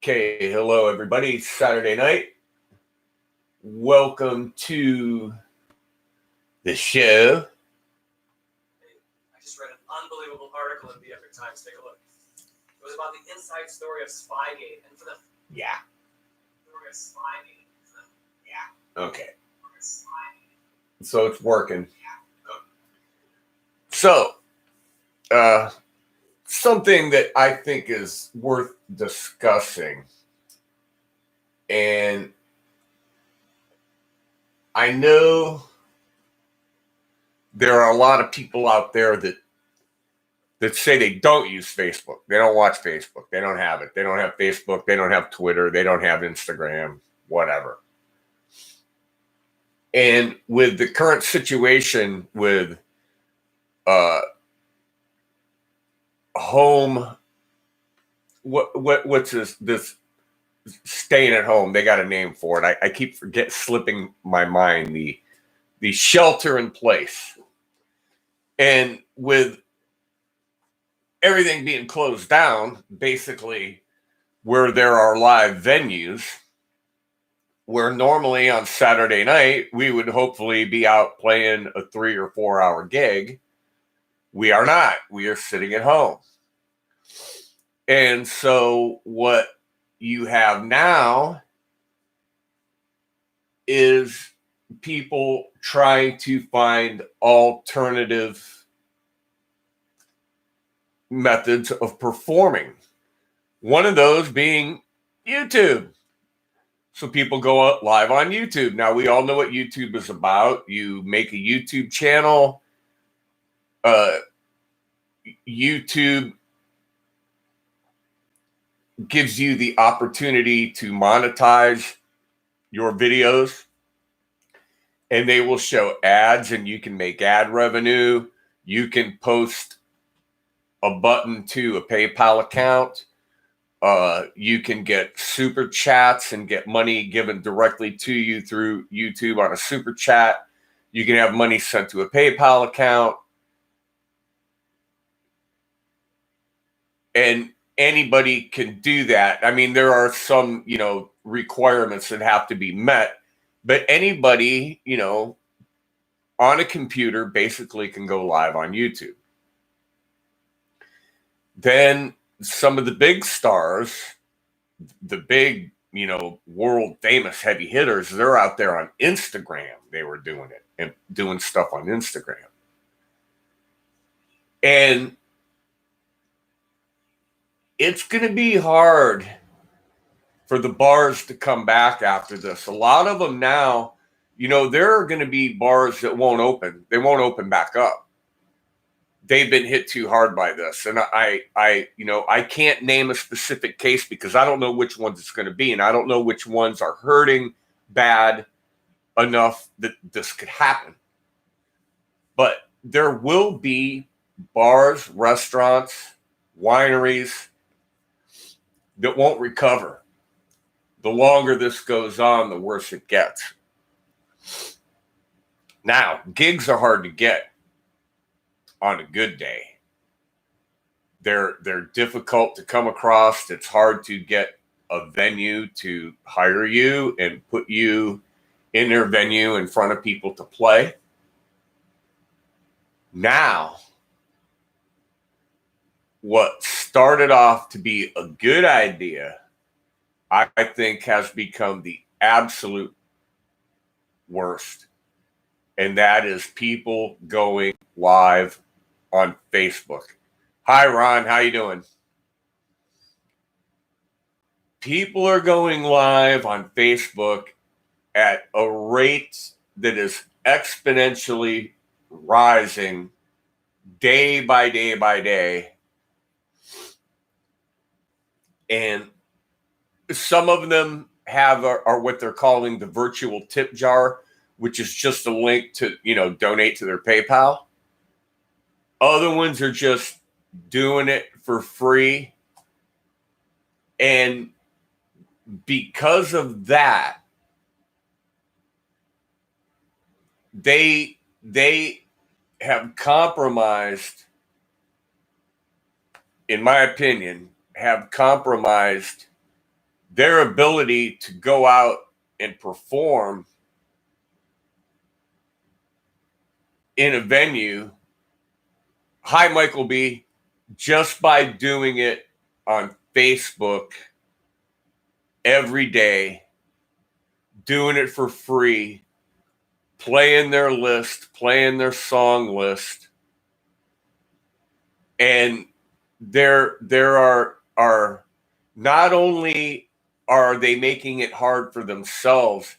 Okay, hello everybody. It's Saturday night. Welcome to the show. I just read an unbelievable article in the Epic Times. Take a look. It was about the inside story of Spygate, and for the Yeah. story of Spygate. Okay. So it's working. So, something that I think is worth discussing, and I know there are a lot of people out there that say they don't use Facebook. They don't watch Facebook. They don't have it. They don't have Facebook. They don't have Twitter. They don't have Instagram, whatever. And with the current situation with home, what's this staying at home? They got a name for it. I keep slipping my mind. The shelter in place. And with everything being closed down, basically, where there are live venues, where normally on Saturday night we would hopefully be out playing a 3 or 4 hour gig, we are not. We are sitting at home. And so what you have now is people trying to find alternative methods of performing. One of those being YouTube. So people go out live on YouTube. Now, we all know what YouTube is about. You make a YouTube channel. YouTube gives you the opportunity to monetize your videos, and they will show ads, and you can make ad revenue. You can post a button to a PayPal account. You can get super chats and get money given directly to you through YouTube on a super chat. You can have money sent to a PayPal account. And anybody can do that. I mean, there are some, requirements that have to be met, but anybody, on a computer basically can go live on YouTube. Then some of the big stars, the big, world famous heavy hitters, they're out there on Instagram. They were doing it and doing stuff on Instagram. And it's going to be hard for the bars to come back after this. A lot of them now, there are going to be bars that won't open. They won't open back up. They've been hit too hard by this. And I can't name a specific case because I don't know which ones it's going to be. And I don't know which ones are hurting bad enough that this could happen. But there will be bars, restaurants, wineries that won't recover. The longer this goes on, the worse it gets. Now, gigs are hard to get on a good day. They're difficult to come across. It's hard to get a venue to hire you and put you in their venue in front of people to play. Now, what started off to be a good idea, I think, has become the absolute worst. And that is people going live on Facebook. Hi, Ron. How you doing? People are going live on Facebook at a rate that is exponentially rising day by day by day. And some of them are what they're calling the virtual tip jar, which is just a link to, donate to their PayPal. Other ones are just doing it for free. And because of that, they have compromised, in my opinion, their ability to go out and perform in a venue, hi, Michael B., just by doing it on Facebook every day, doing it for free, playing their list, playing their song list. And there are not only are they making it hard for themselves,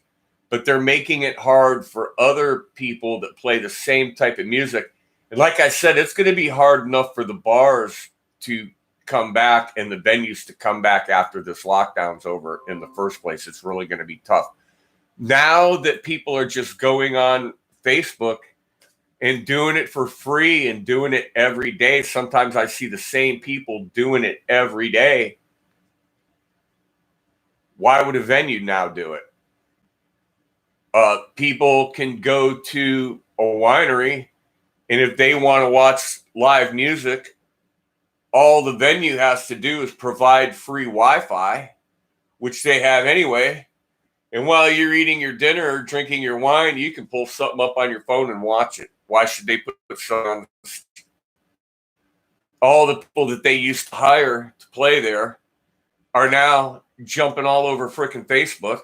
but they're making it hard for other people that play the same type of music. And like I said, it's going to be hard enough for the bars to come back and the venues to come back after this lockdown's over in the first place. It's really going to be tough. Now that people are just going on Facebook and doing it for free and doing it every day, sometimes I see the same people doing it every day. Why would a venue now do it? People can go to a winery, and if they want to watch live music, all the venue has to do is provide free Wi-Fi, which they have anyway. And while you're eating your dinner or drinking your wine, you can pull something up on your phone and watch it. Why should they put something on? All the people that they used to hire to play there are now jumping all over frickin' Facebook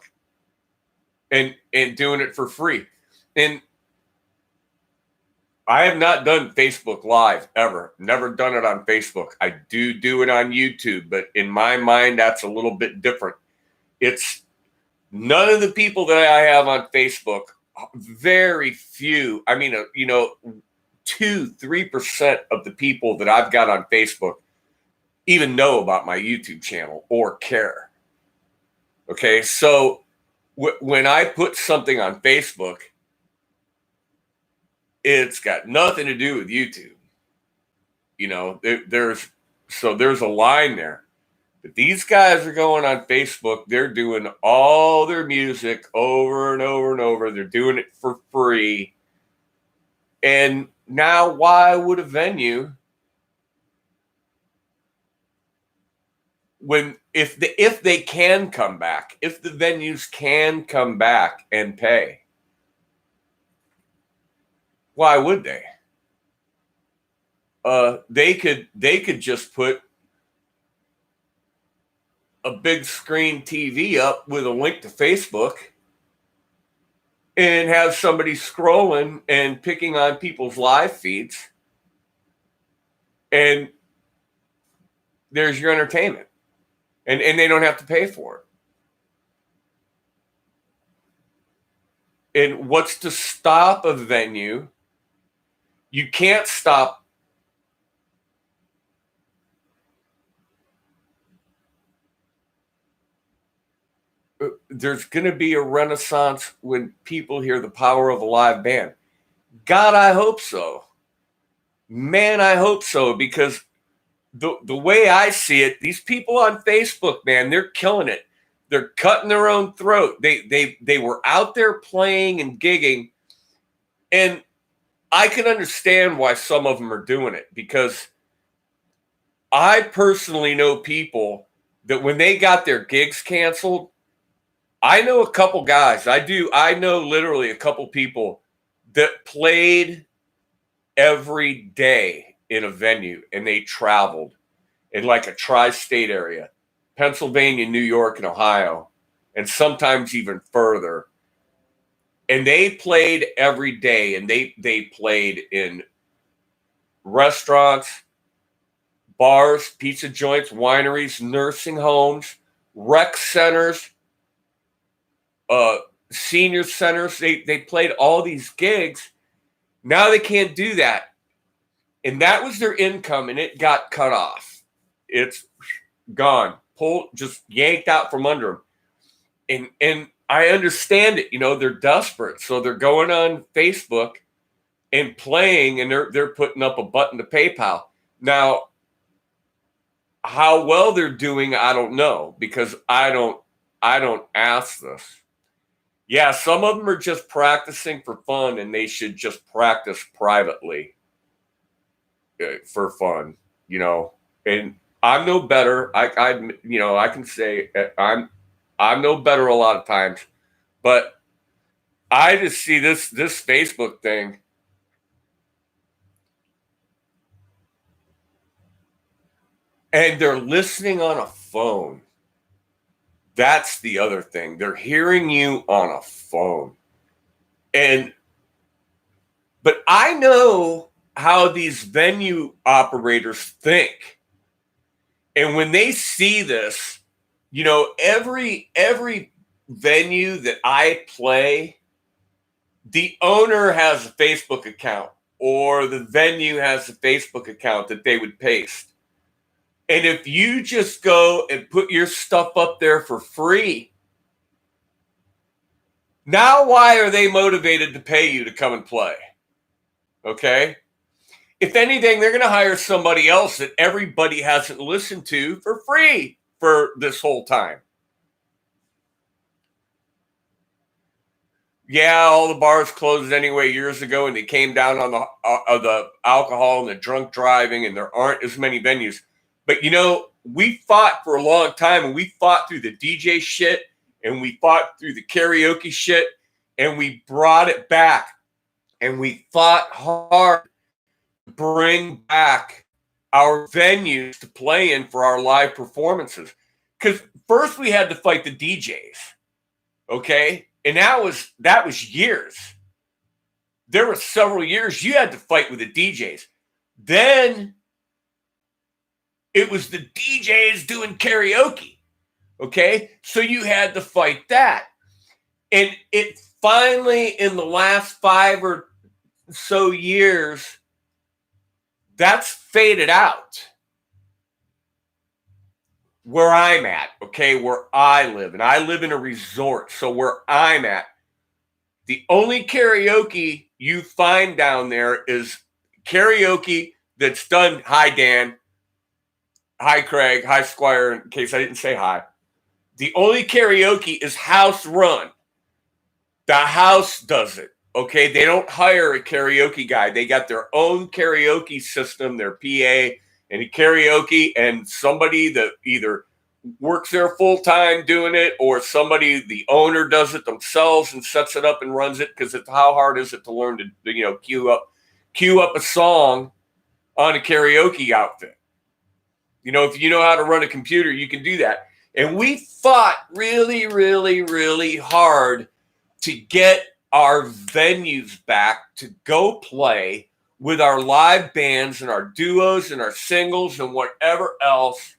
and doing it for free. And I have not done Facebook Live ever. Never done it on Facebook. I do it on YouTube, but in my mind, that's a little bit different. It's none of the people that I have on Facebook, very few, 2-3% of the people that I've got on Facebook even know about my YouTube channel or care. Okay, so when I put something on Facebook, it's got nothing to do with YouTube. There's a line there. But these guys are going on Facebook. They're doing all their music over and over and over. They're doing it for free. And now why would a venue, if they can come back, if the venues can come back and pay, why would they? They could just put a big screen TV up with a link to Facebook and have somebody scrolling and picking on people's live feeds, and there's your entertainment, and they don't have to pay for it. And what's to stop a venue? You can't stop. There's going to be a renaissance when people hear the power of a live band. God, I hope so. Man, I hope so, because the way I see it, these people on Facebook, man, they're killing it. They're cutting their own throat. They were out there playing and gigging, and I can understand why some of them are doing it, because I personally know people that when they got their gigs canceled, I know a couple guys. I know literally a couple people that played every day in a venue, and they traveled in like a tri-state area, Pennsylvania, New York, and Ohio, and sometimes even further. And they played every day, and they played in restaurants, bars, pizza joints, wineries, nursing homes, rec centers, senior centers. They played all these gigs. Now they can't do that. And that was their income, and it got cut off. It's gone, pulled, just yanked out from under them. And I understand it. They're desperate. So they're going on Facebook and playing, and they're putting up a button to PayPal. Now, how well they're doing, I don't know, because I don't ask this. Yeah, some of them are just practicing for fun, and they should just practice privately for fun, And I'm no better. I can say I'm no better a lot of times, but I just see this Facebook thing. And they're listening on a phone. That's the other thing. They're hearing you on a phone. But I know how these venue operators think. And when they see this, you know, every venue that I play, the owner has a Facebook account or the venue has a Facebook account that they would paste. And if you just go and put your stuff up there for free, now why are they motivated to pay you to come and play? Okay? If anything, they're going to hire somebody else that everybody hasn't listened to for free for this whole time. Yeah, all the bars closed anyway years ago, and they came down on the alcohol and the drunk driving, and there aren't as many venues. But, you know, we fought for a long time, and we fought through the DJ shit, and we fought through the karaoke shit, and we brought it back, and we fought hard to bring back our venues to play in for our live performances. Because first we had to fight the DJs, okay? And that was years. There were several years you had to fight with the DJs. Then it was the DJs doing karaoke. Okay? So you had to fight that. And it finally, in the last 5 or so years, that's faded out. Where I'm at, okay, where I live, and I live in a resort, so where I'm at, the only karaoke you find down there is karaoke that's done. Hi, Dan. Hi, Craig. Hi, Squire, in case I didn't say hi. The only karaoke is house run. The house does it, okay? They don't hire a karaoke guy. They got their own karaoke system, their PA, and a karaoke, and somebody that either works there full-time doing it, or somebody, the owner, does it themselves and sets it up and runs it, because how hard is it to learn to, you know, queue up a song on a karaoke outfit? You know, if you know how to run a computer, you can do that. And we fought really, really, really hard to get our venues back to go play with our live bands and our duos and our singles and whatever else.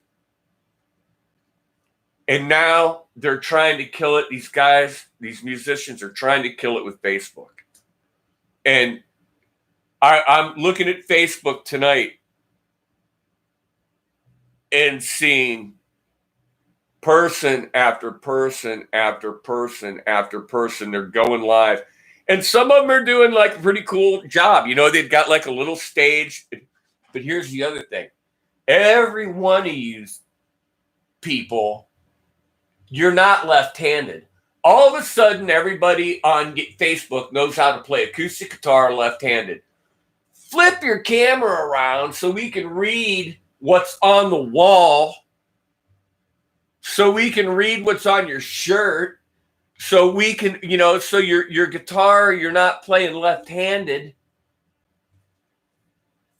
And now they're trying to kill it. These guys, these musicians are trying to kill it with Facebook. And I'm looking at Facebook tonight and seeing person after person after person after person. They're going live. And some of them are doing like a pretty cool job. You know, they've got like a little stage. But here's the other thing. Every one of you people, you're not left-handed. All of a sudden, everybody on Facebook knows how to play acoustic guitar left-handed. Flip your camera around so we can read what's on the wall, so we can read what's on your shirt, so we can, you know, so your guitar, you're not playing left-handed.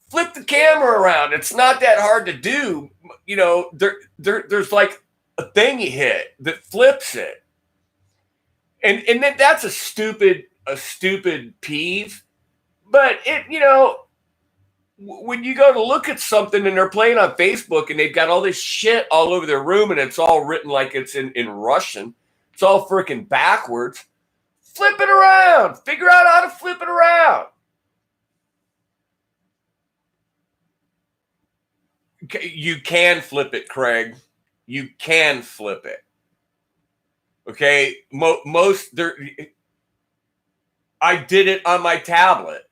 Flip the camera around. It's not that hard to do. You know, there's like a thing you hit that flips it. And that's a stupid peeve. But it, you know, when you go to look at something and they're playing on Facebook and they've got all this shit all over their room and it's all written like it's in Russian, it's all freaking backwards. Flip it around. Figure out how to flip it around. You can flip it, Craig. You can flip it. Okay, most there. I did it on my tablet.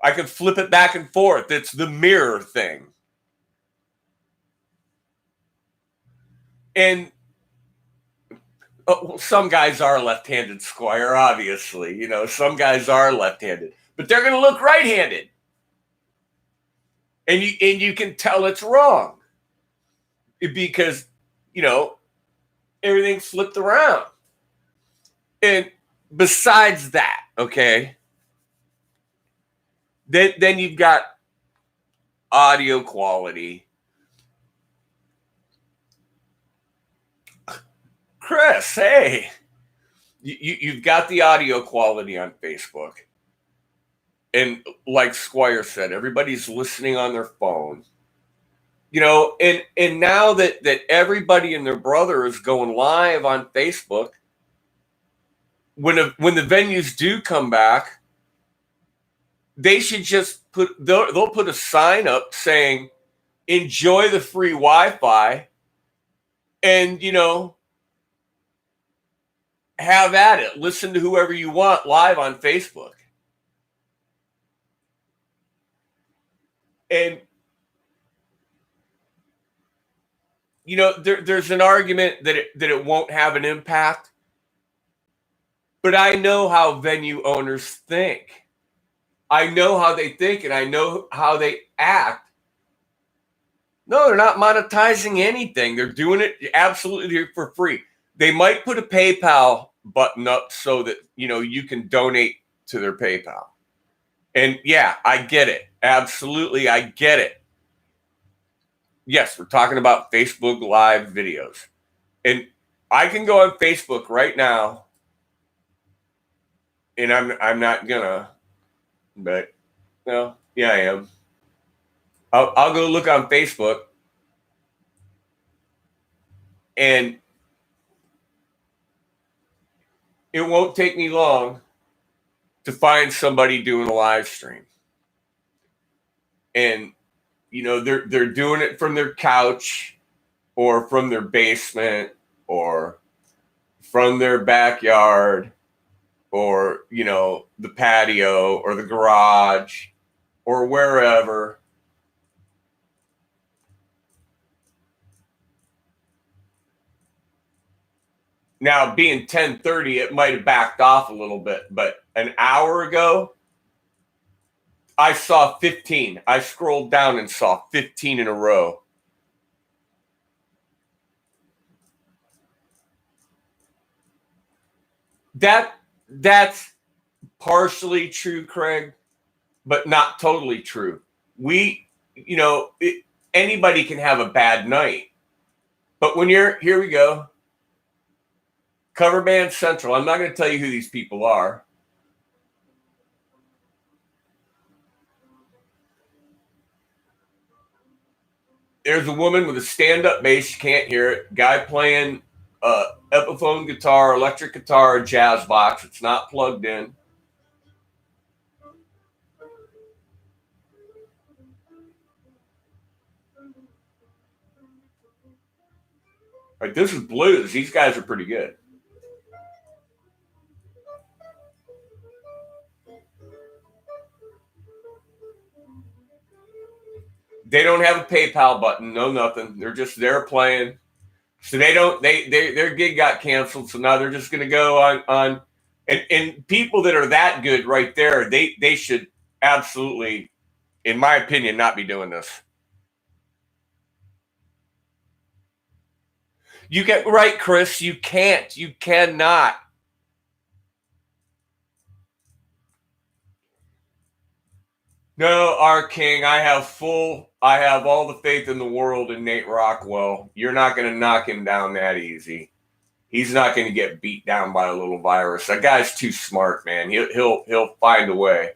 I could flip it back and forth. It's the mirror thing. And well, some guys are left-handed, Squire, obviously. You know, some guys are left-handed, but they're going to look right-handed. And you can tell it's wrong. Because, you know, everything's flipped around. And besides that, okay, then you've got audio quality. Chris, hey, you've got the audio quality on Facebook. And like Squire said, everybody's listening on their phone. You know, and now that everybody and their brother is going live on Facebook, when the venues do come back, they should just they'll put a sign up saying, enjoy the free Wi-Fi, and, you know, have at it. Listen to whoever you want live on Facebook. And, you know, there's an argument that it won't have an impact, but I know how venue owners think. I know how they think, and I know how they act. No, they're not monetizing anything. They're doing it absolutely for free. They might put a PayPal button up so that, you know, you can donate to their PayPal. And yeah, I get it. Absolutely, I get it. Yes, we're talking about Facebook Live videos. And I can go on Facebook right now, and I'm not gonna, but no, yeah, I am. I'll go look on Facebook, and it won't take me long to find somebody doing a live stream. And, you know, they're doing it from their couch or from their basement or from their backyard or, you know, the patio or the garage or wherever. Now, being 10:30, it might have backed off a little bit, but an hour ago, I saw 15. I scrolled down and saw 15 in a row. That's partially true, Craig, but not totally true. You know, anybody can have a bad night, but when here we go. Cover Band Central. I'm not going to tell you who these people are. There's a woman with a stand-up bass. You can't hear it. Guy playing Epiphone guitar, electric guitar, jazz box. It's not plugged in. All right, this is blues. These guys are pretty good. They don't have a PayPal button, no nothing. They're just there playing. So their gig got canceled. So now they're just going to go on and people that are that good right there, they should absolutely, in my opinion, not be doing this. You get right, Chris. You can't. You cannot. No, our king. I have all the faith in the world in Nate Rockwell. You're not going to knock him down that easy. He's not going to get beat down by a little virus. That guy's too smart, man. He'll find a way.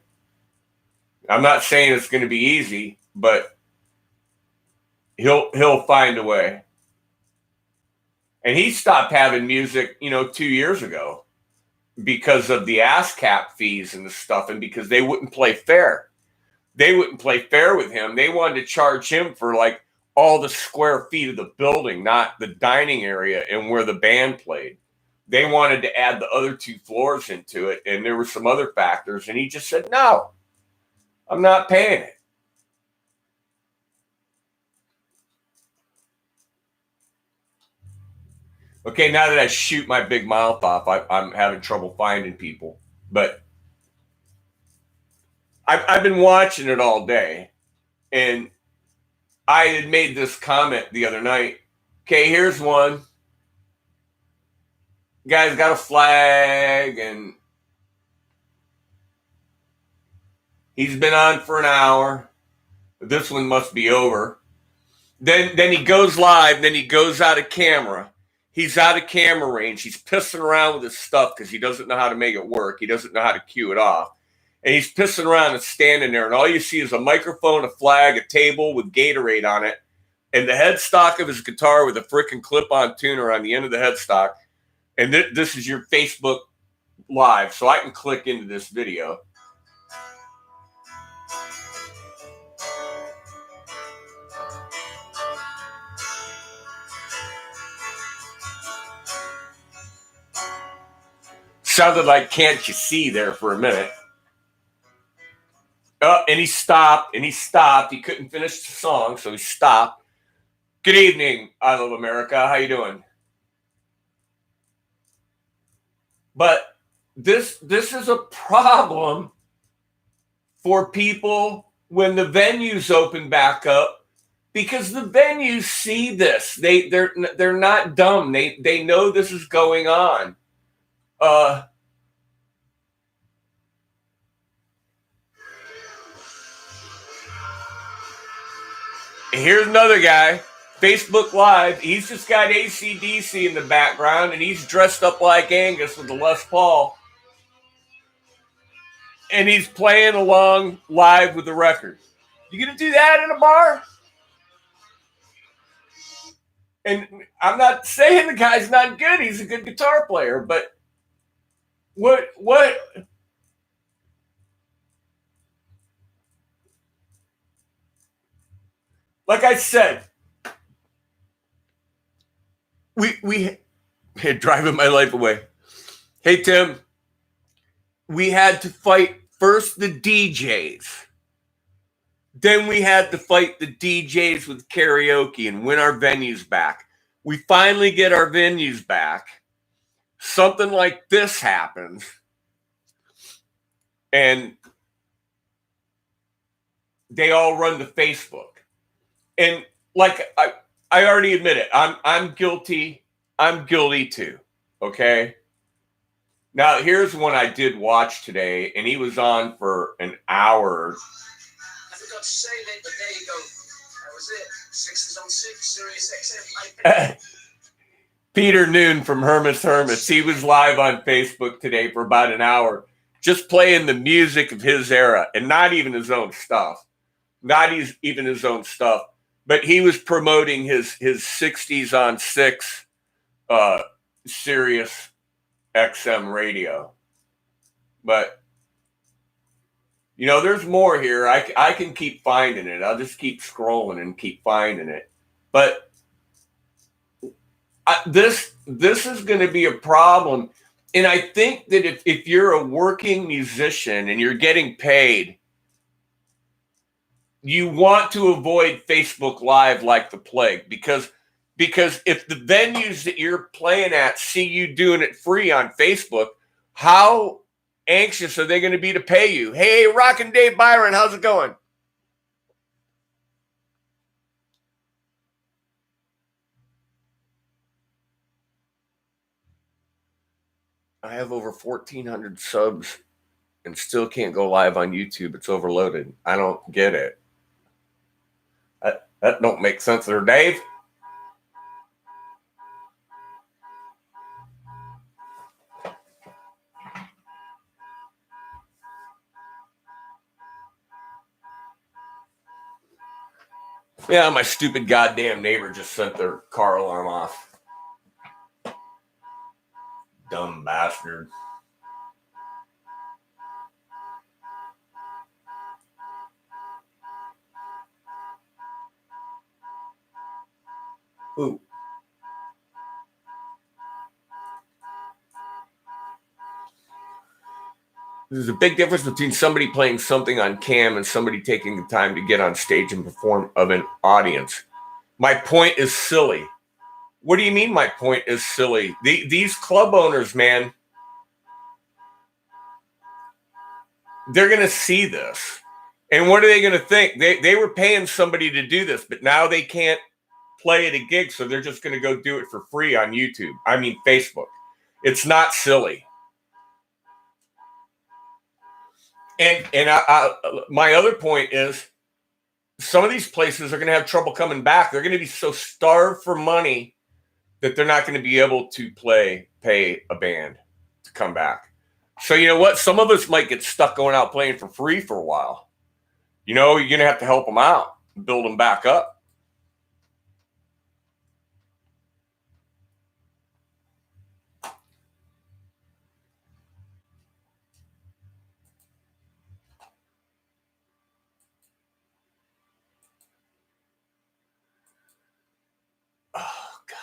I'm not saying it's going to be easy, but he'll find a way. And he stopped having music, 2 years ago because of the ASCAP fees and the stuff, and because they wouldn't play fair. They wouldn't play fair with him. They wanted to charge him for like all the square feet of the building, not the dining area and where the band played. They wanted to add the other 2 floors into it, and there were some other factors, and he just said, no, I'm not paying it. Okay, now that I shoot my big mouth off, I'm having trouble finding people. But I've been watching it all day, and I had made this comment the other night. Okay, here's one. Guy's got a flag, and he's been on for an hour. This one must be over. Then he goes live. Then he goes out of camera. He's out of camera range. He's pissing around with his stuff because he doesn't know how to make it work. He doesn't know how to cue it off. And he's pissing around and standing there. And all you see is a microphone, a flag, a table with Gatorade on it, and the headstock of his guitar with a freaking clip-on tuner on the end of the headstock. And this is your Facebook Live. So I can click into this video. Sounded like "Can't You See" there for a minute. And he stopped. He couldn't finish the song, so he stopped. Good evening, I Love America. How you doing? But this is a problem for people when the venues open back up, because the venues see this. They're not dumb. They know this is going on. Here's another guy, Facebook Live. He's just got AC/DC in the background, and he's dressed up like Angus with the Les Paul. And he's playing along live with the record. You gonna do that in a bar? And I'm not saying the guy's not good. He's a good guitar player, but what? Like I said, we driving my life away. Hey, Tim, we had to fight first the DJs. Then we had to fight the DJs with karaoke and win our venues back. We finally get our venues back. Something like this happens. And they all run to Facebook. And like I already admit it, I'm guilty. I'm guilty too. Okay. Now here's one I did watch today, and he was on for an hour. I forgot to say that, but there you go. That was it. 6 is on 6, Sirius XM. Peter Noon from Hermes Hermits. He was live on Facebook today for about an hour, just playing the music of his era, and not even his own stuff. Not even his own stuff. But he was promoting his 60s on 6 Sirius XM radio. But, you know, there's more here. I can keep finding it. I'll just keep scrolling and keep finding it. But this is going to be a problem. And I think that if you're a working musician and you're getting paid, you want to avoid Facebook Live like the plague, because if the venues that you're playing at see you doing it free on Facebook, how anxious are they going to be to pay you? Hey, Rockin' Dave Byron, how's it going? I have over 1,400 subs and still can't go live on YouTube. It's overloaded. I don't get it. That don't make sense there, Dave. Yeah, my stupid goddamn neighbor just sent their car alarm off. Dumb bastard. Ooh. There's a big difference between somebody playing something on cam and somebody taking the time to get on stage and perform of an audience. My point is silly. What do you mean my point is silly? These club owners, man, they're going to see this. And what are they going to think? They were paying somebody to do this, but now they can't play at a gig, so they're just going to go do it for free on YouTube. I mean, Facebook. It's not silly. And my other point is, some of these places are going to have trouble coming back. They're going to be so starved for money that they're not going to be able to pay a band to come back. So you know what? Some of us might get stuck going out playing for free for a while. You know, you're going to have to help them out, build them back up. Oh, God.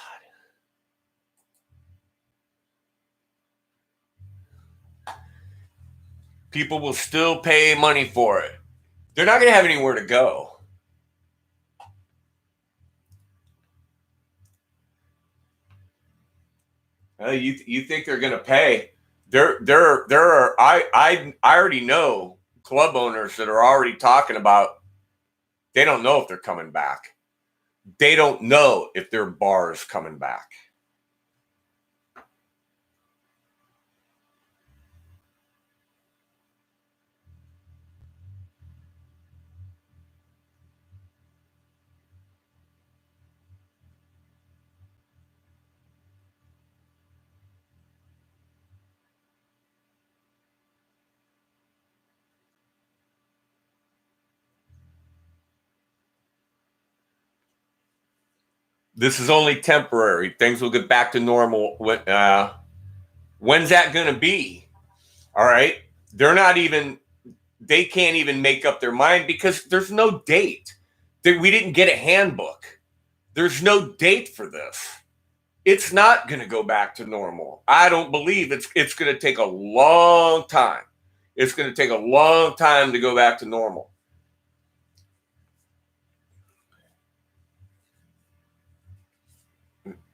People will still pay money for it. They're not going to have anywhere to go. You think they're going to pay? I already know club owners that are already talking about. They don't know if they're coming back. They don't know if their bar is coming back. This is only temporary. Things will get back to normal. When's that going to be? All right. They can't even make up their mind because there's no date. We didn't get a handbook. There's no date for this. It's not going to go back to normal. I don't believe it's going to take a long time. It's going to take a long time to go back to normal.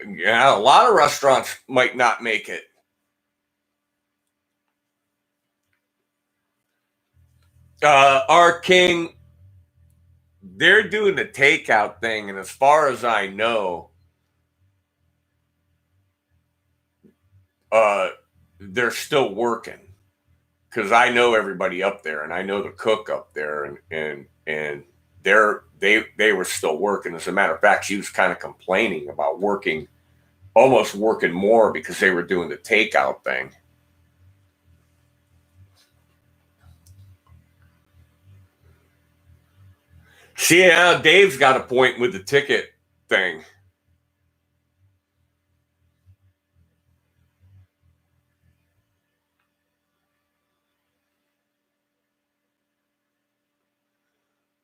Yeah, a lot of restaurants might not make it. Our King, they're doing the takeout thing, and as far as I know, they're still working because I know everybody up there, and I know the cook up there, and they were still working. As a matter of fact, she was kind of complaining about almost working more because they were doing the takeout thing. See, now Dave's got a point with the ticket thing.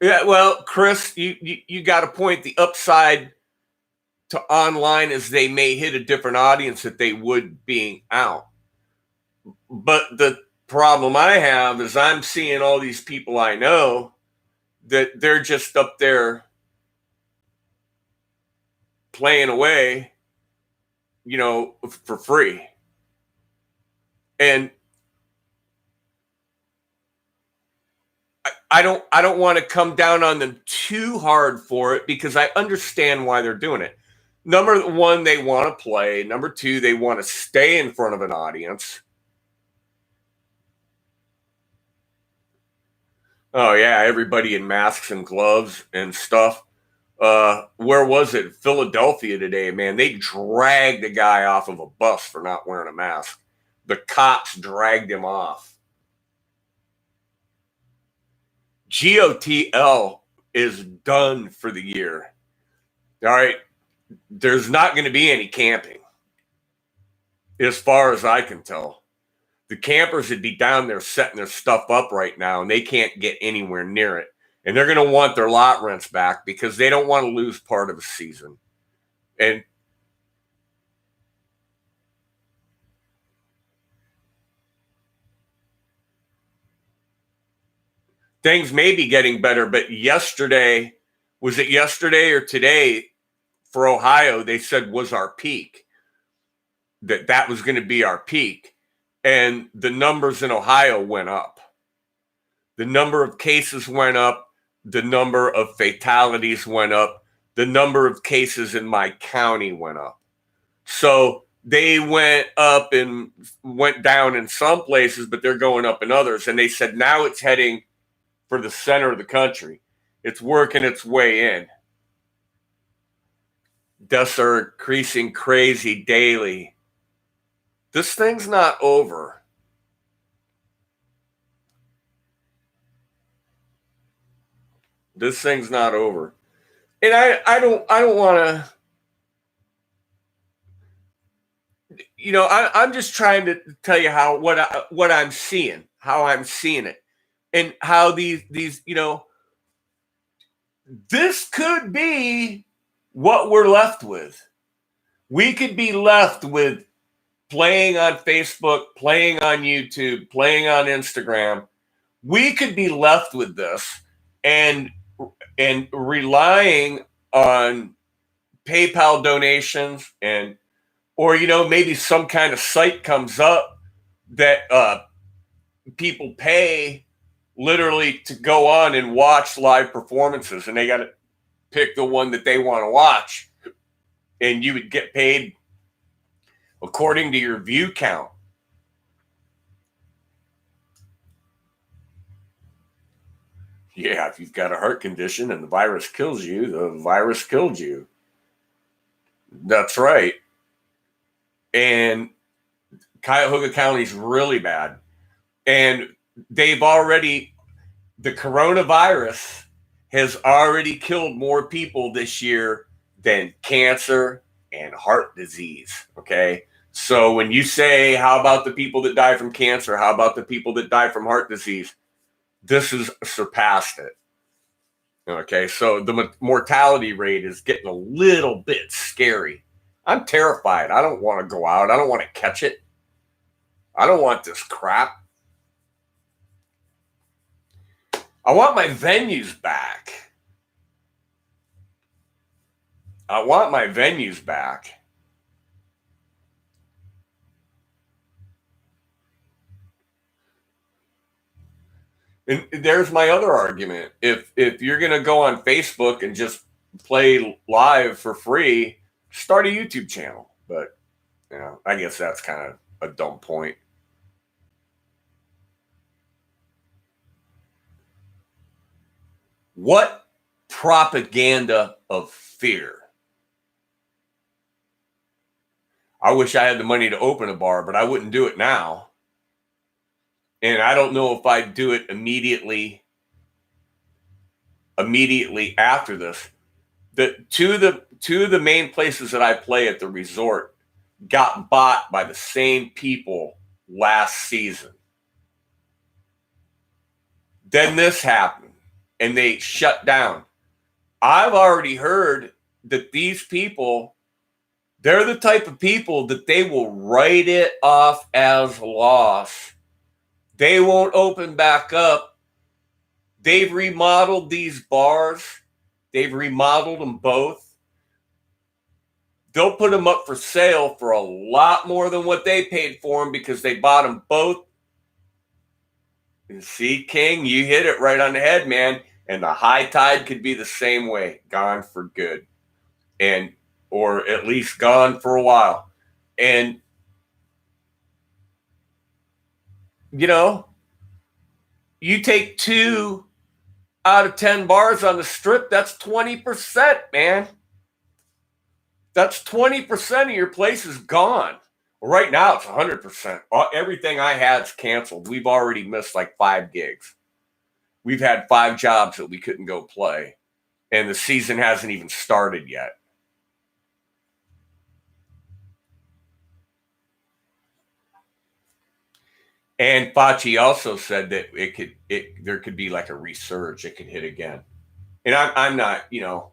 Yeah, well, Chris, you got a point. The upside to online is they may hit a different audience that they would being out. But the problem I have is I'm seeing all these people I know that they're just up there playing away, for free. And I don't want to come down on them too hard for it because I understand why they're doing it. Number one, they want to play. Number two, they want to stay in front of an audience. Oh yeah, everybody in masks and gloves and stuff. Where was it? Philadelphia today, man. They dragged a guy off of a bus for not wearing a mask. The cops dragged him off. GOTL is done for the year. All right. There's not going to be any camping, as far as I can tell. The campers would be down there setting their stuff up right now, and they can't get anywhere near it. And they're going to want their lot rents back because they don't want to lose part of the season. And things may be getting better, but was it yesterday or today for Ohio, they said was our peak, that was going to be our peak. And the numbers in Ohio went up. The number of cases went up. The number of fatalities went up. The number of cases in my county went up. So they went up and went down in some places, but they're going up in others. And they said now it's heading for the center of the country. It's working its way in. Deaths are increasing crazy daily. This thing's not over. This thing's not over. And I don't want to, you know, I'm just trying to tell you how what I'm seeing, how I'm seeing it, and how these you know, this could be what we're left with. We could be left with playing on Facebook, playing on YouTube, playing on Instagram. We could be left with this and relying on PayPal donations, and or you know, maybe some kind of site comes up that people pay literally to go on and watch live performances, and they got to pick the one that they want to watch, and you would get paid according to your view count. Yeah, if you've got a heart condition and the virus kills you, the virus killed you. That's right. And Cuyahoga County is really bad. And they've already, the coronavirus has already killed more people this year than cancer and heart disease. Okay. So when you say, how about the people that die from cancer? How about the people that die from heart disease? This has surpassed it. Okay. So the mortality rate is getting a little bit scary. I'm terrified. I don't want to go out. I don't want to catch it. I don't want this crap. I want my venues back. I want my venues back. And there's my other argument. If you're going to go on Facebook and just play live for free, start a YouTube channel. But, you know, I guess that's kind of a dumb point. What propaganda of fear? I wish I had the money to open a bar, but I wouldn't do it now. And I don't know if I'd do it immediately after this. Two of the main places that I play at the resort got bought by the same people last season. Then this happened and they shut down. I've already heard that these people, they're the type of people that they will write it off as loss. They won't open back up. They've remodeled these bars. They've remodeled them both. They'll put them up for sale for a lot more than what they paid for them because they bought them both. And see, King, you hit it right on the head, man. And the high tide could be the same way, gone for good. And or at least gone for a while. And you know, you take 2 out of 10 bars on the strip, that's 20%, man. That's 20% of your place is gone. Well, right now it's 100%. Everything I had's canceled. We've already missed like 5 gigs. We've had 5 jobs that we couldn't go play, and the season hasn't even started yet. And Fauci also said that there could be like a resurge. It could hit again. And I'm not, you know.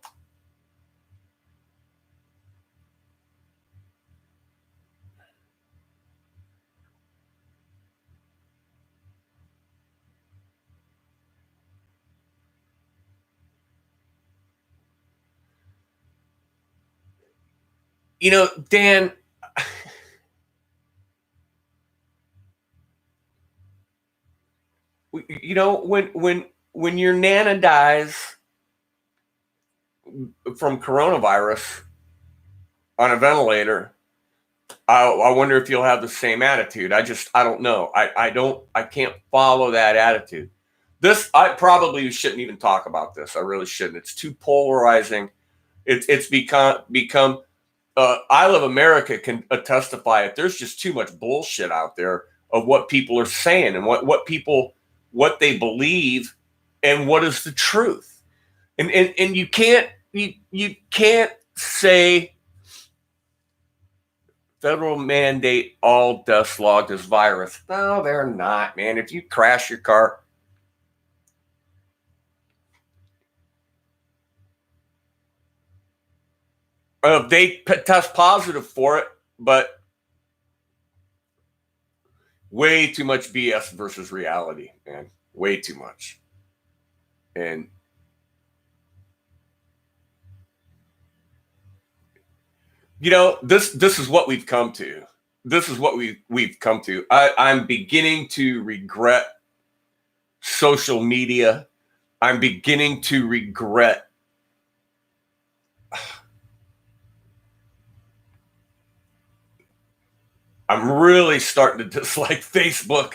You know, Dan, you know, when your Nana dies from coronavirus on a ventilator, I wonder if you'll have the same attitude. I don't know. I can't follow that attitude. I probably shouldn't even talk about this. I really shouldn't. It's too polarizing. It's become. I Love America can testify it. There's just too much bullshit out there of what people are saying and what they believe and what is the truth. And you can't say federal mandate all deaths logged as virus. No, they're not, man. If you crash your car, they test positive for it, but way too much BS versus reality, man. Way too much. And this is what we've come to. This is what we've come to. I'm beginning to regret social media. I'm beginning to regret I'm really starting to dislike Facebook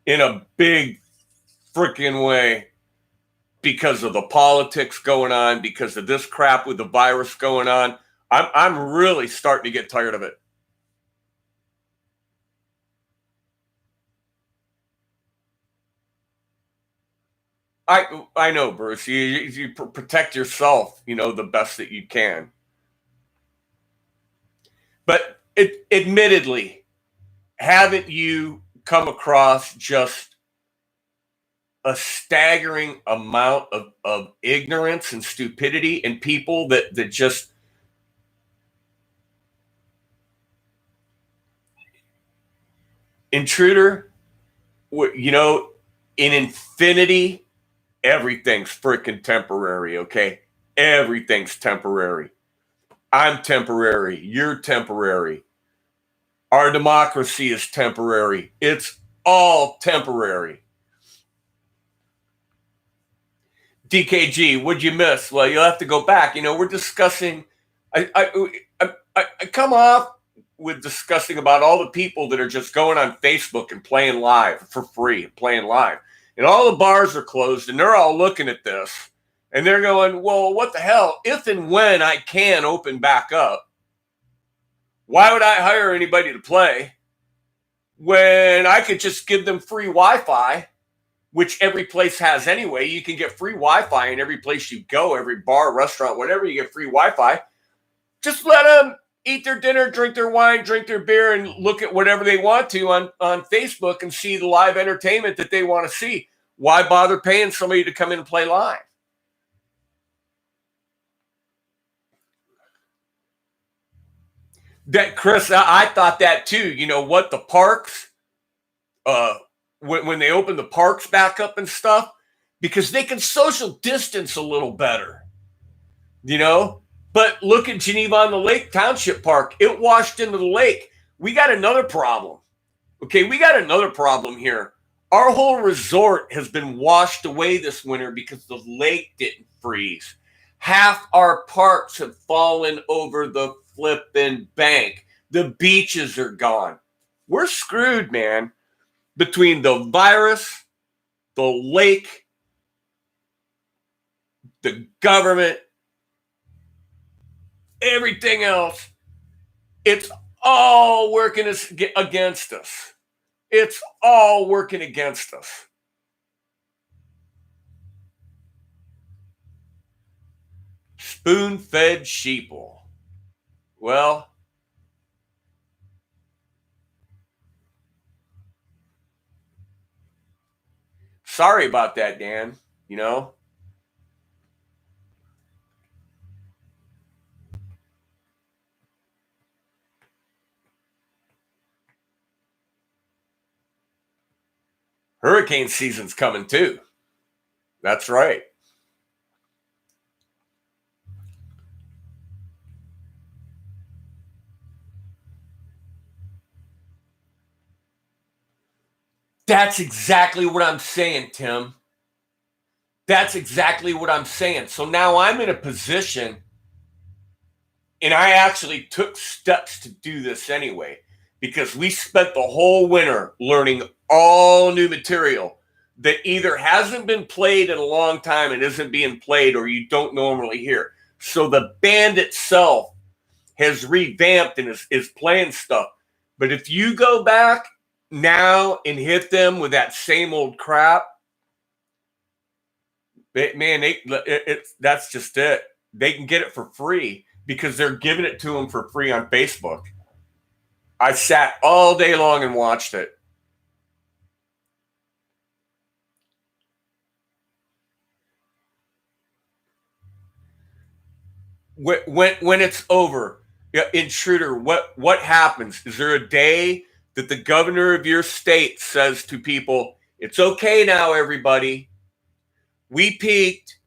in a big freaking way because of the politics going on, because of this crap with the virus going on. I'm really starting to get tired of it. I know, Bruce. You protect yourself, the best that you can. But admittedly, haven't you come across just a staggering amount of ignorance and stupidity in people that just intruder, in infinity, everything's freaking temporary, okay? Everything's temporary. I'm temporary. You're temporary. Our democracy is temporary. It's all temporary. DKG, what'd you miss? Well, you'll have to go back. We're discussing. I come off with discussing about all the people that are just going on Facebook and playing live for free, playing live. And all the bars are closed, and they're all looking at this, and they're going, well, what the hell? If and when I can open back up, why would I hire anybody to play when I could just give them free Wi-Fi, which every place has anyway? You can get free Wi-Fi in every place you go, every bar, restaurant, whatever, you get free Wi-Fi. Just let them eat their dinner, drink their wine, drink their beer, and look at whatever they want to on Facebook and see the live entertainment that they want to see. Why bother paying somebody to come in and play live? That, Chris, I thought that too. You know what? The parks, when they open the parks back up and stuff, because they can social distance a little better, But look at Geneva on the Lake Township Park. It washed into the lake. We got another problem. Okay, we got another problem here. Our whole resort has been washed away this winter because the lake didn't freeze. Half our parks have fallen over the flipping bank. The beaches are gone. We're screwed, man. Between the virus, the lake, the government, everything else, it's all working against us. It's all working against us. Spoon-fed sheeple. Well, sorry about that, Dan. Hurricane season's coming too. That's right. That's exactly what I'm saying, Tim. That's exactly what I'm saying. So now I'm in a position And I actually took steps to do this anyway, because we spent the whole winter learning all new material that either hasn't been played in a long time and isn't being played, or you don't normally hear. So the band itself has revamped and is playing stuff. But if you go back now and hit them with that same old crap, man, that's just it. They can get it for free because they're giving it to them for free on Facebook. I sat all day long and watched it. When it's over, intruder, what happens? Is there a day that the governor of your state says to people, it's okay now, everybody, we peaked,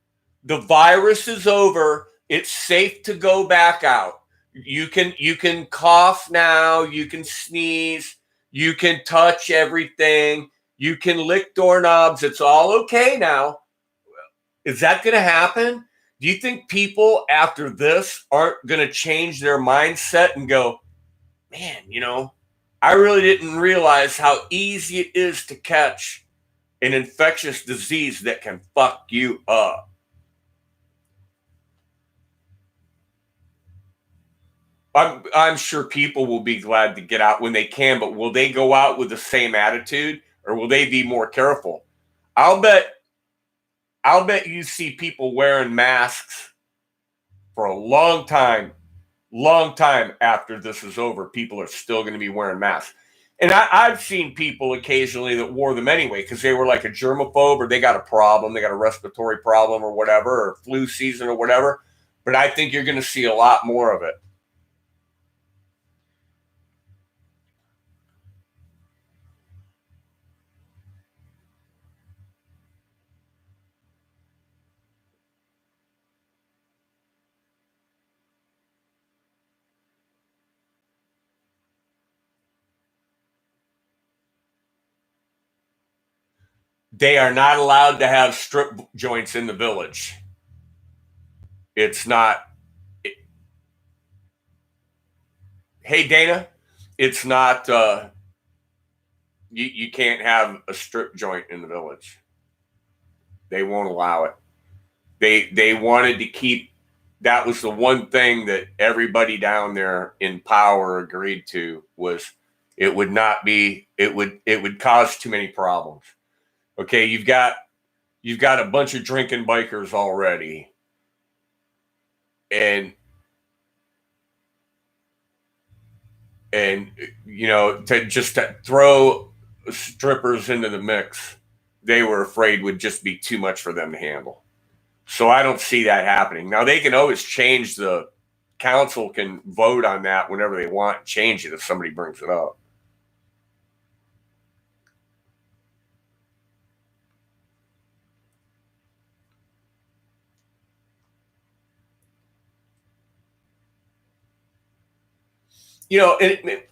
the virus is over, it's safe to go back out, you can cough now, you can sneeze, you can touch everything, you can lick doorknobs, it's all okay now? Is that going to happen? Do you think people after this aren't going to change their mindset and go, man, I really didn't realize how easy it is to catch an infectious disease that can fuck you up? I'm sure people will be glad to get out when they can, but will they go out with the same attitude, or will they be more careful? I'll bet you see people wearing masks for a long time after this is over. People are still going to be wearing masks. And I've seen people occasionally that wore them anyway because they were like a germaphobe, or they got a problem, they got a respiratory problem or whatever, or flu season or whatever. But I think you're going to see a lot more of it. They are not allowed to have strip joints in the village. It's not. Hey, Dana, it's not. You can't have a strip joint in the village. They won't allow it. They wanted to keep. That was the one thing that everybody down there in power agreed to, was it would not be. It would cause too many problems. Okay, you've got a bunch of drinking bikers already, and to throw strippers into the mix, they were afraid would just be too much for them to handle. So I don't see that happening. Now, they can always change, the council can vote on that whenever they want and change it if somebody brings it up.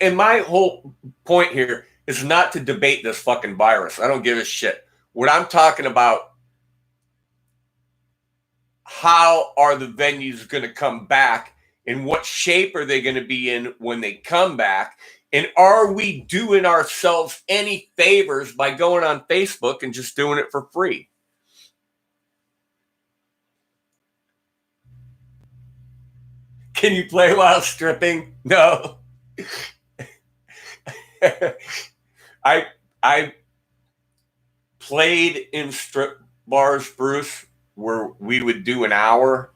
And my whole point here is not to debate this fucking virus. I don't give a shit. What I'm talking about, how are the venues going to come back, and what shape are they going to be in when they come back? And are we doing ourselves any favors by going on Facebook and just doing it for free? Can you play while stripping? No. I played in strip bars, Bruce, where we would do an hour,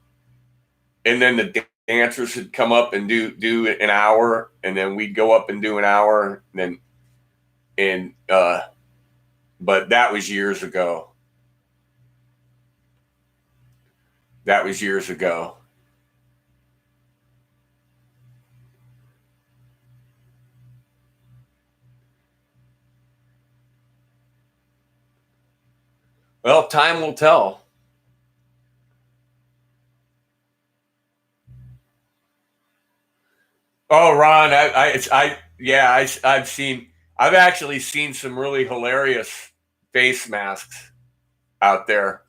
and then the dancers would come up and do an hour, and then we'd go up and do an hour, but that was years ago. That was years ago. Well, time will tell. Oh, Ron, I've actually seen some really hilarious face masks out there.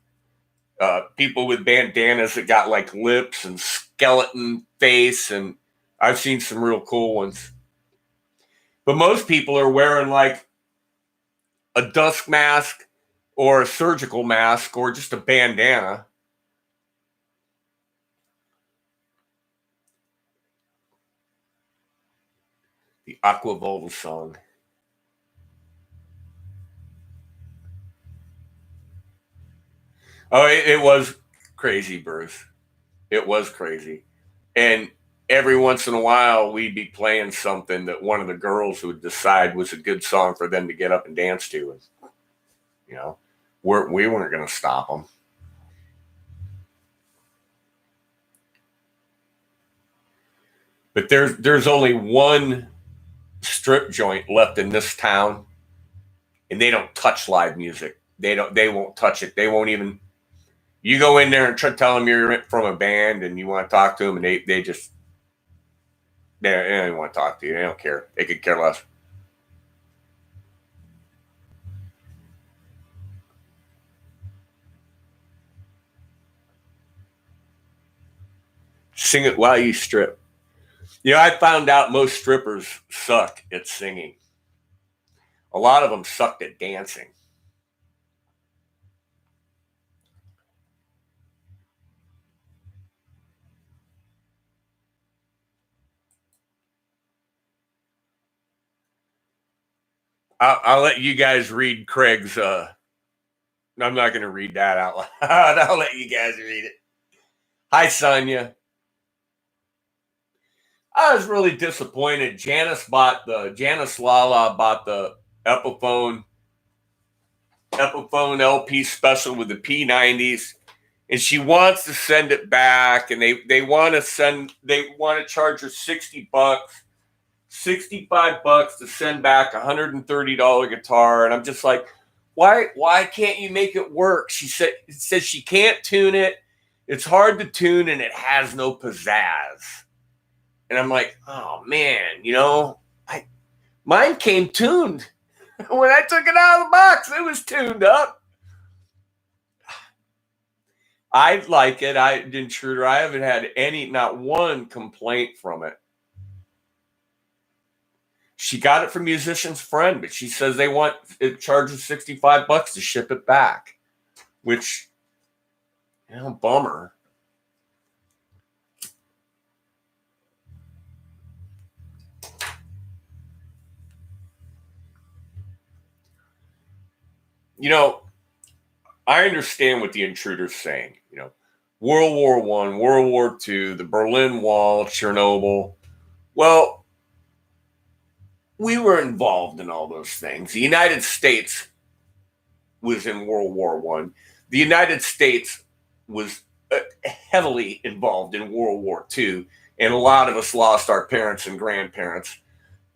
People with bandanas that got like lips and skeleton face, and I've seen some real cool ones. But most people are wearing like a dust mask or a surgical mask or just a bandana. The Aqua Volta song. Oh, it was crazy, Bruce. It was crazy. And every once in a while, we'd be playing something that one of the girls would decide was a good song for them to get up and dance to. And, you know, we weren't going to stop them. But there's only one strip joint left in this town, and they don't touch live music. They won't touch it. They won't even. You go in there and try to tell them you're from a band and you want to talk to them, and they don't even want to talk to you. They don't care. They could care less. Sing it while you strip. You know, I found out most strippers suck at singing. A lot of them sucked at dancing. I'll let you guys read Craig's. I'm not going to read that out loud. I'll let you guys read it. Hi, Sonia. I was really disappointed. Janice Lala bought the Epiphone LP special with the P90s, and she wants to send it back, and they want to charge her $60, $65 to send back a $130 guitar. And I'm just like, why can't you make it work? She says she can't tune it. It's hard to tune, and it has no pizzazz. And I'm like, oh man, mine came tuned. When I took it out of the box, it was tuned up. I like it. Intruder, I haven't had not one complaint from it. She got it from Musician's Friend, but she says it charges $65 to ship it back, which, bummer. I understand what the intruder's saying. World War I, World War II, the Berlin Wall, Chernobyl. Well, we were involved in all those things. The United States was in World War I. The United States was heavily involved in World War II, and a lot of us lost our parents and grandparents.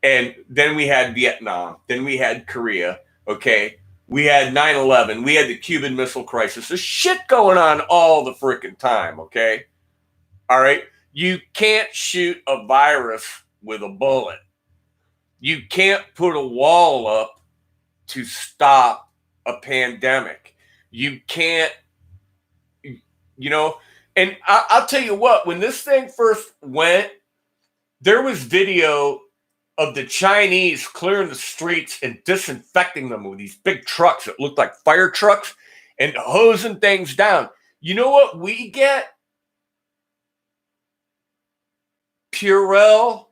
And then we had Vietnam. Then we had Korea. Okay. We had 9/11. We had the Cuban Missile Crisis. There's shit going on all the freaking time, okay? All right? You can't shoot a virus with a bullet. You can't put a wall up to stop a pandemic. You can't, and I'll tell you what, when this thing first went, there was video of the Chinese clearing the streets and disinfecting them with these big trucks that looked like fire trucks and hosing things down. You know what we get? Purell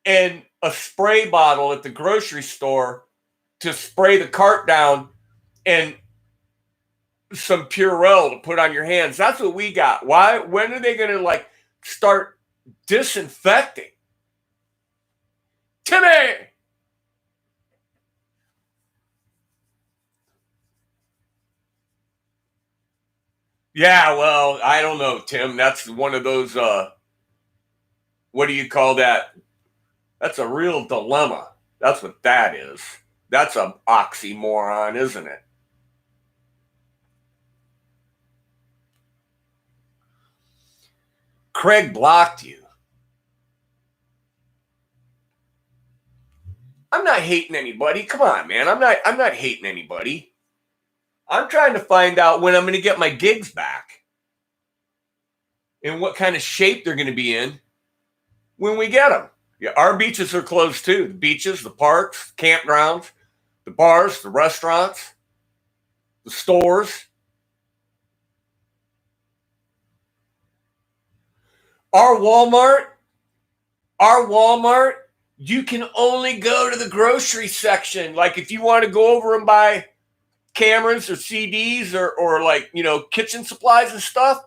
and a spray bottle at the grocery store to spray the cart down, and some Purell to put on your hands. That's what we got. Why? When are they going to start disinfecting? Timmy! Yeah, well, I don't know, Tim. That's one of those, what do you call that? That's a real dilemma. That's what that is. That's an oxymoron, isn't it? Craig blocked you. I'm not hating anybody. Come on, man. I'm not hating anybody. I'm trying to find out when I'm going to get my gigs back. and what kind of shape they're going to be in when we get them. Yeah, our beaches are closed too. The beaches, the parks, campgrounds, the bars, the restaurants, the stores. Our Walmart, you can only go to the grocery section. Like if you want to go over and buy cameras or CDs or like, kitchen supplies and stuff.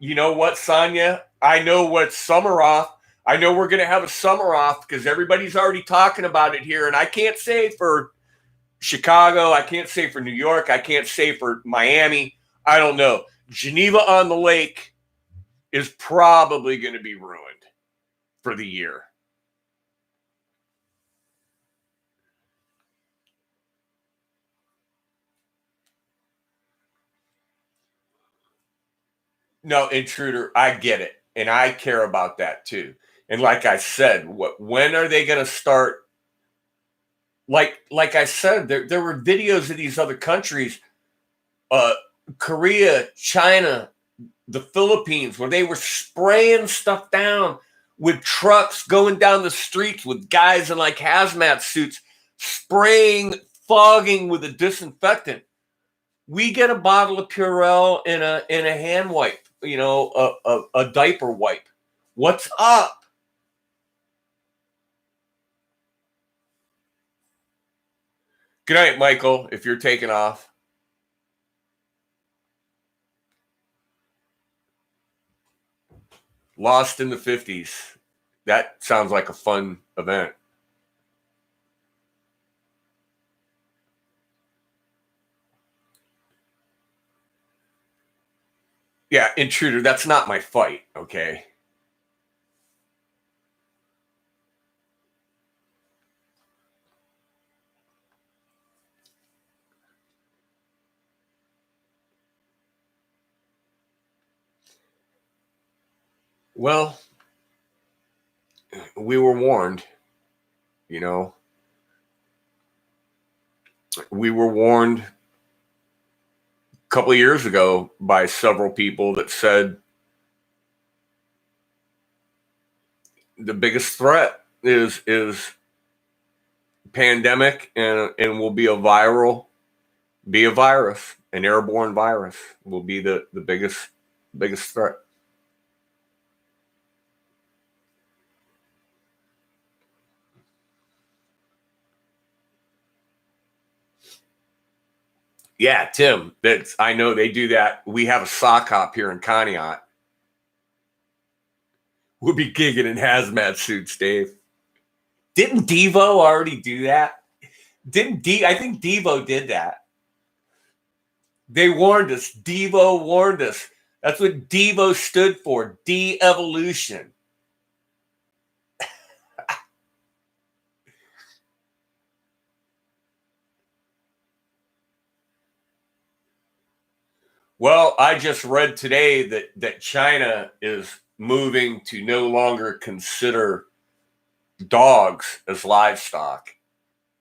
You know what, Sonia? I know what summer off. I know we're going to have a summer off because everybody's already talking about it here. And I can't say for Chicago. I can't say for New York. I can't say for Miami. I don't know. Geneva on the Lake is probably going to be ruined for the year. No, intruder, I get it. And I care about that too. And like I said, when are they going to start? Like I said, there were videos of these other countries, Korea, China, the Philippines, where they were spraying stuff down with trucks going down the streets with guys in like hazmat suits, spraying, fogging with a disinfectant. We get a bottle of Purell and a hand wipe, a diaper wipe. What's up? Good night, Michael, if you're taking off. Lost in the 50s. That sounds like a fun event. Yeah, intruder, that's not my fight, okay? Well, we were warned, We were warned a couple of years ago by several people that said the biggest threat is pandemic and will be a virus, an airborne virus will be the biggest threat. Yeah, Tim, I know they do that. We have a sock hop here in Conneaut. We'll be gigging in hazmat suits, Dave. Didn't Devo already do that? I think Devo did that. They warned us. Devo warned us. That's what Devo stood for, de-evolution. Well, I just read today that China is moving to no longer consider dogs as livestock,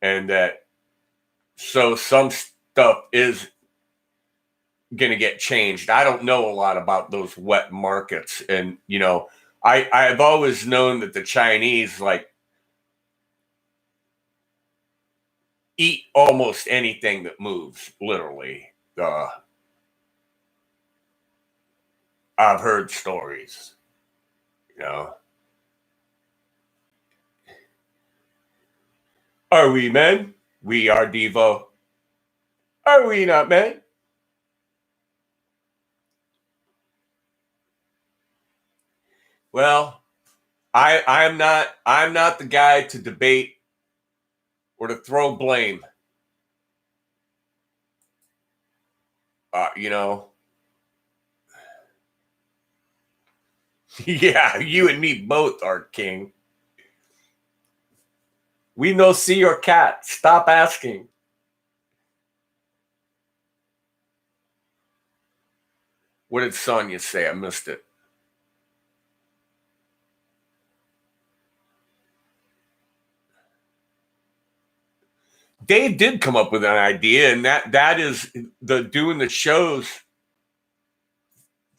and that so some stuff is going to get changed. I don't know a lot about those wet markets, and I've always known that the Chinese eat almost anything that moves, literally. I've heard stories, Are we men? We are Devo. Are we not men? Well, I'm not the guy to debate or to throw blame. Yeah, you and me both are king. We no see your cat. Stop asking. What did Sonia say? I missed it. Dave did come up with an idea, and that is the doing the shows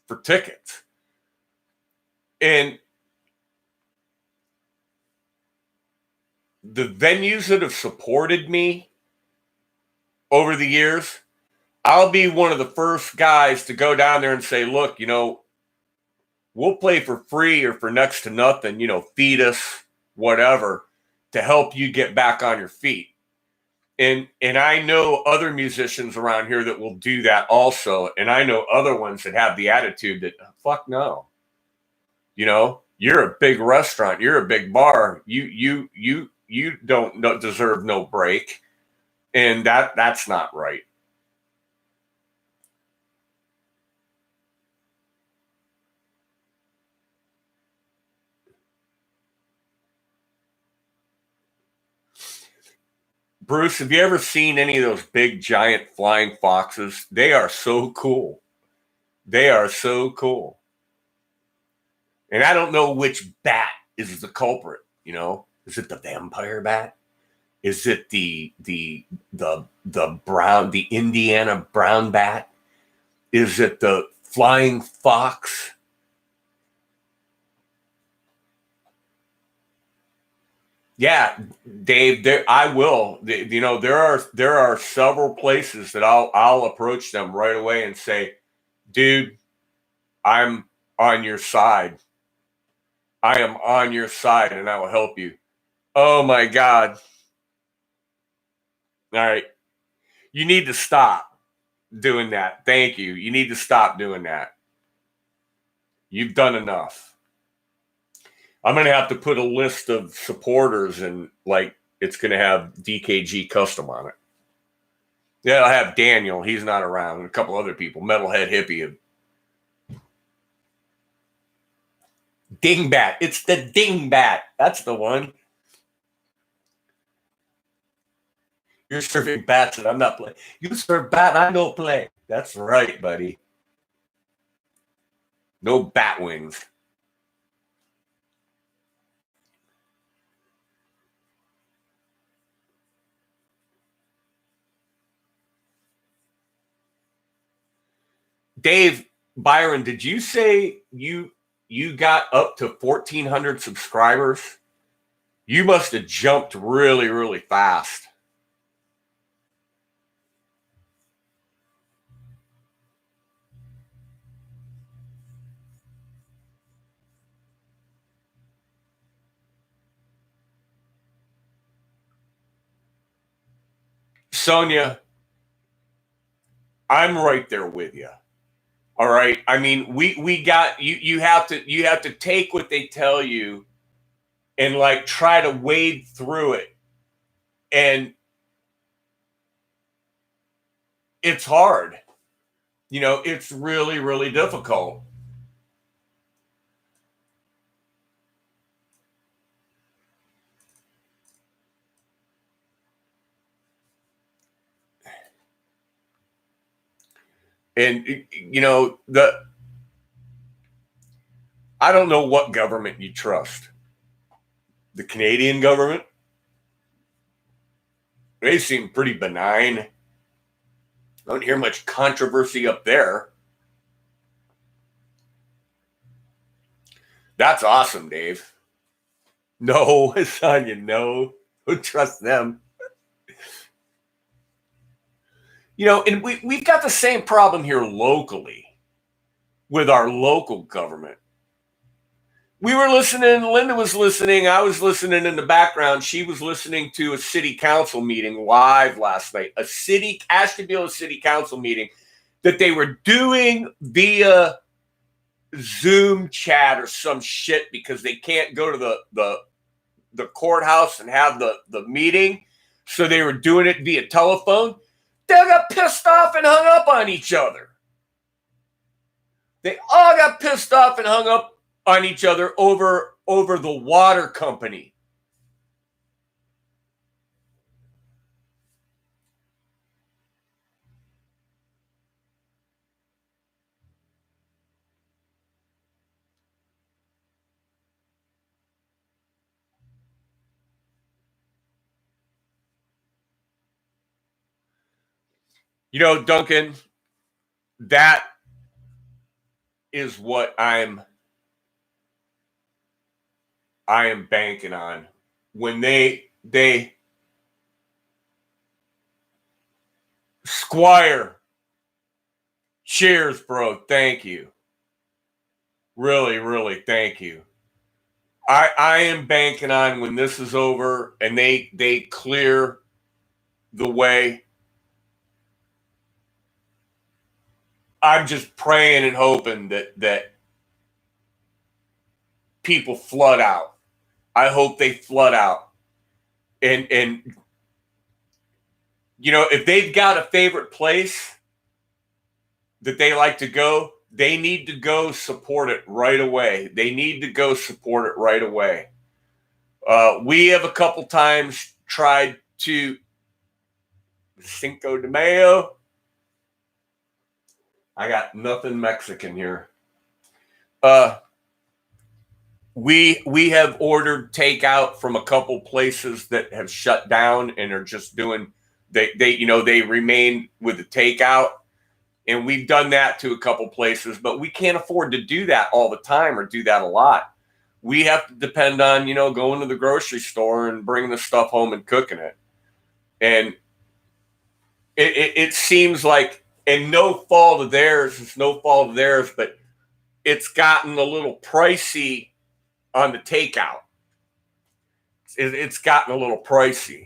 for tickets. And the venues that have supported me over the years, I'll be one of the first guys to go down there and say, look, we'll play for free or for next to nothing, feed us, whatever, to help you get back on your feet. And I know other musicians around here that will do that also. And I know other ones that have the attitude that, fuck no. You're a big restaurant. You're a big bar. You don't deserve no break. And that's not right. Bruce, have you ever seen any of those big giant flying foxes? They are so cool. They are so cool. And I don't know which bat is the culprit, Is it the vampire bat? Is it the brown, the Indiana brown bat? Is it the flying fox? Yeah, Dave, I will. There are several places that I'll approach them right away and say, dude, I'm on your side. I am on your side and I will help you. Oh my God. All right. You need to stop doing that. Thank you. You need to stop doing that. You've done enough. I'm going to have to put a list of supporters and it's going to have DKG Custom on it. Yeah, I'll have Daniel. He's not around. And a couple other people. Metalhead Hippie. Dingbat. It's the Dingbat. That's the one. You're serving bats and I'm not playing. You serve bat, I don't play. That's right, buddy. No bat wings. Dave Byron, did you say you got up to 1,400 subscribers? You must have jumped really, really fast. Sonia, I'm right there with you. All right. I mean, we got you. You have to take what they tell you and try to wade through it. And it's hard. It's really, really difficult. And I don't know what government you trust. The Canadian government, they seem pretty benign. I don't hear much controversy up there. That's awesome, Dave. No, Sonia, no. Don't trust them. And we've got the same problem here locally with our local government. We were listening, Linda was listening, I was listening in the background. She was listening to a city council meeting live last night, Ashtabula City Council meeting that they were doing via Zoom chat or some shit because they can't go to the courthouse and have the meeting. So they were doing it via telephone. They got pissed off and hung up on each other. They all got pissed off and hung up on each other over the water company. Duncan, that is what I am banking on. When they Squire, cheers, bro. Thank you. Really, really, thank you. I am banking on when this is over and they clear the way. I'm just praying and hoping that people flood out. I hope they flood out. And you know, if they've got a favorite place that they like to go, they need to go support it right away. They need to go support it right away. We have a couple times tried to Cinco de Mayo. I got nothing Mexican here. We have ordered takeout from a couple places that have shut down and are just doing they remain with the takeout, and we've done that to a couple places, but we can't afford to do that all the time or do that a lot. We have to depend on going to the grocery store and bringing the stuff home and cooking it, and it seems like, and no fault of theirs, it's no fault of theirs, but it's gotten a little pricey on the takeout. It's gotten a little pricey.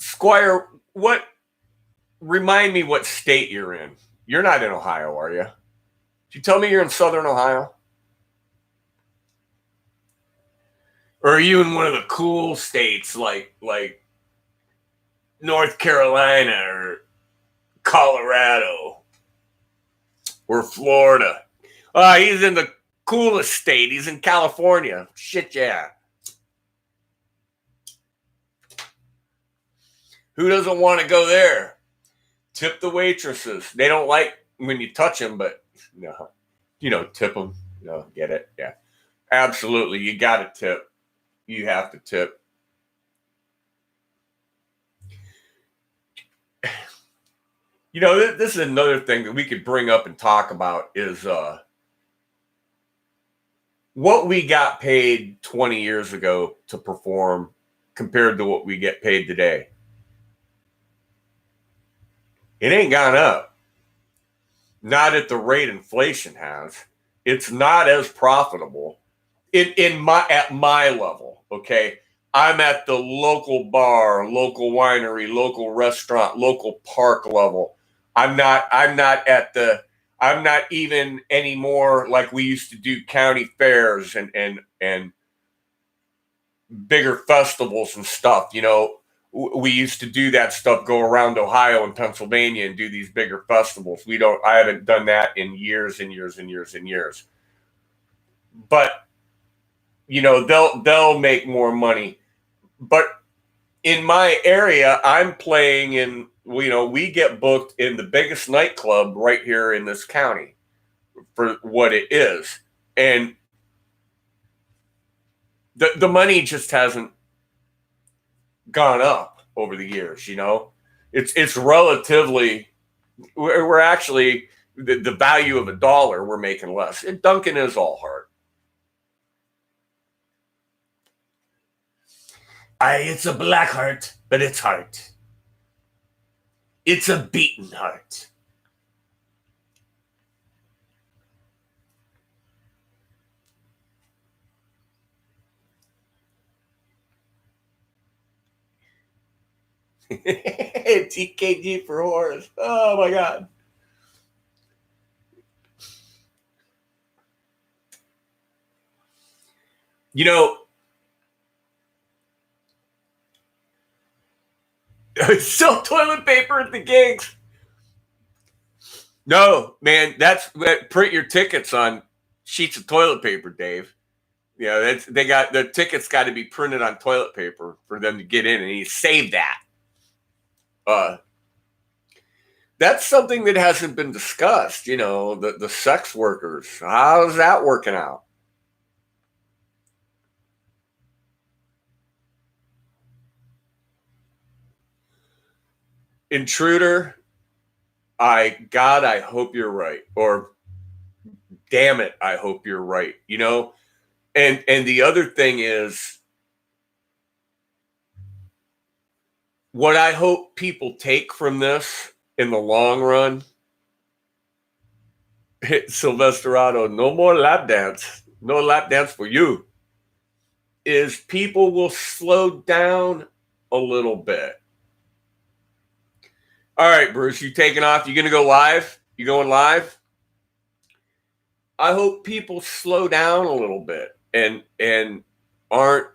Squire, remind me what state you're in. You're not in Ohio, are you? Did you tell me you're in Southern Ohio? Or are you in one of the cool states like North Carolina or Colorado or Florida? He's in the coolest state. He's in California. Shit, yeah. Who doesn't want to go there? Tip the waitresses. They don't like when you touch them, but tip them. Get it? Yeah. Absolutely. You got to tip. You have to tip. This is another thing that we could bring up and talk about is what we got paid 20 years ago to perform compared to what we get paid today. It ain't gone up. Not at the rate inflation has. It's not as profitable at my level. Okay. I'm at the local bar, local winery, local restaurant, local park level. I'm not even anymore like we used to do county fairs and bigger festivals and stuff. We used to do that stuff, go around Ohio and Pennsylvania and do these bigger festivals. I haven't done that in years and years and years and years. But they'll make more money. But in my area, I'm playing in, we get booked in the biggest nightclub right here in this county for what it is. And the money just hasn't gone up over the years. It's relatively, we're actually, the value of $1 we're making less. And Duncan is all heart. It's a black heart, but it's heart. It's a beaten heart. TKG for horse. Oh my God. Sell toilet paper at the gigs. No, man, print your tickets on sheets of toilet paper, Dave. They got the tickets got to be printed on toilet paper for them to get in, and you save that. That's something that hasn't been discussed. The sex workers. How's that working out? Intruder, I hope you're right. Or damn it, I hope you're right. And the other thing is, what I hope people take from this in the long run, Silvesterado, no more lap dance. No lap dance for you. Is people will slow down a little bit. All right, Bruce, you taking off? You going to go live? You going live? I hope people slow down a little bit and aren't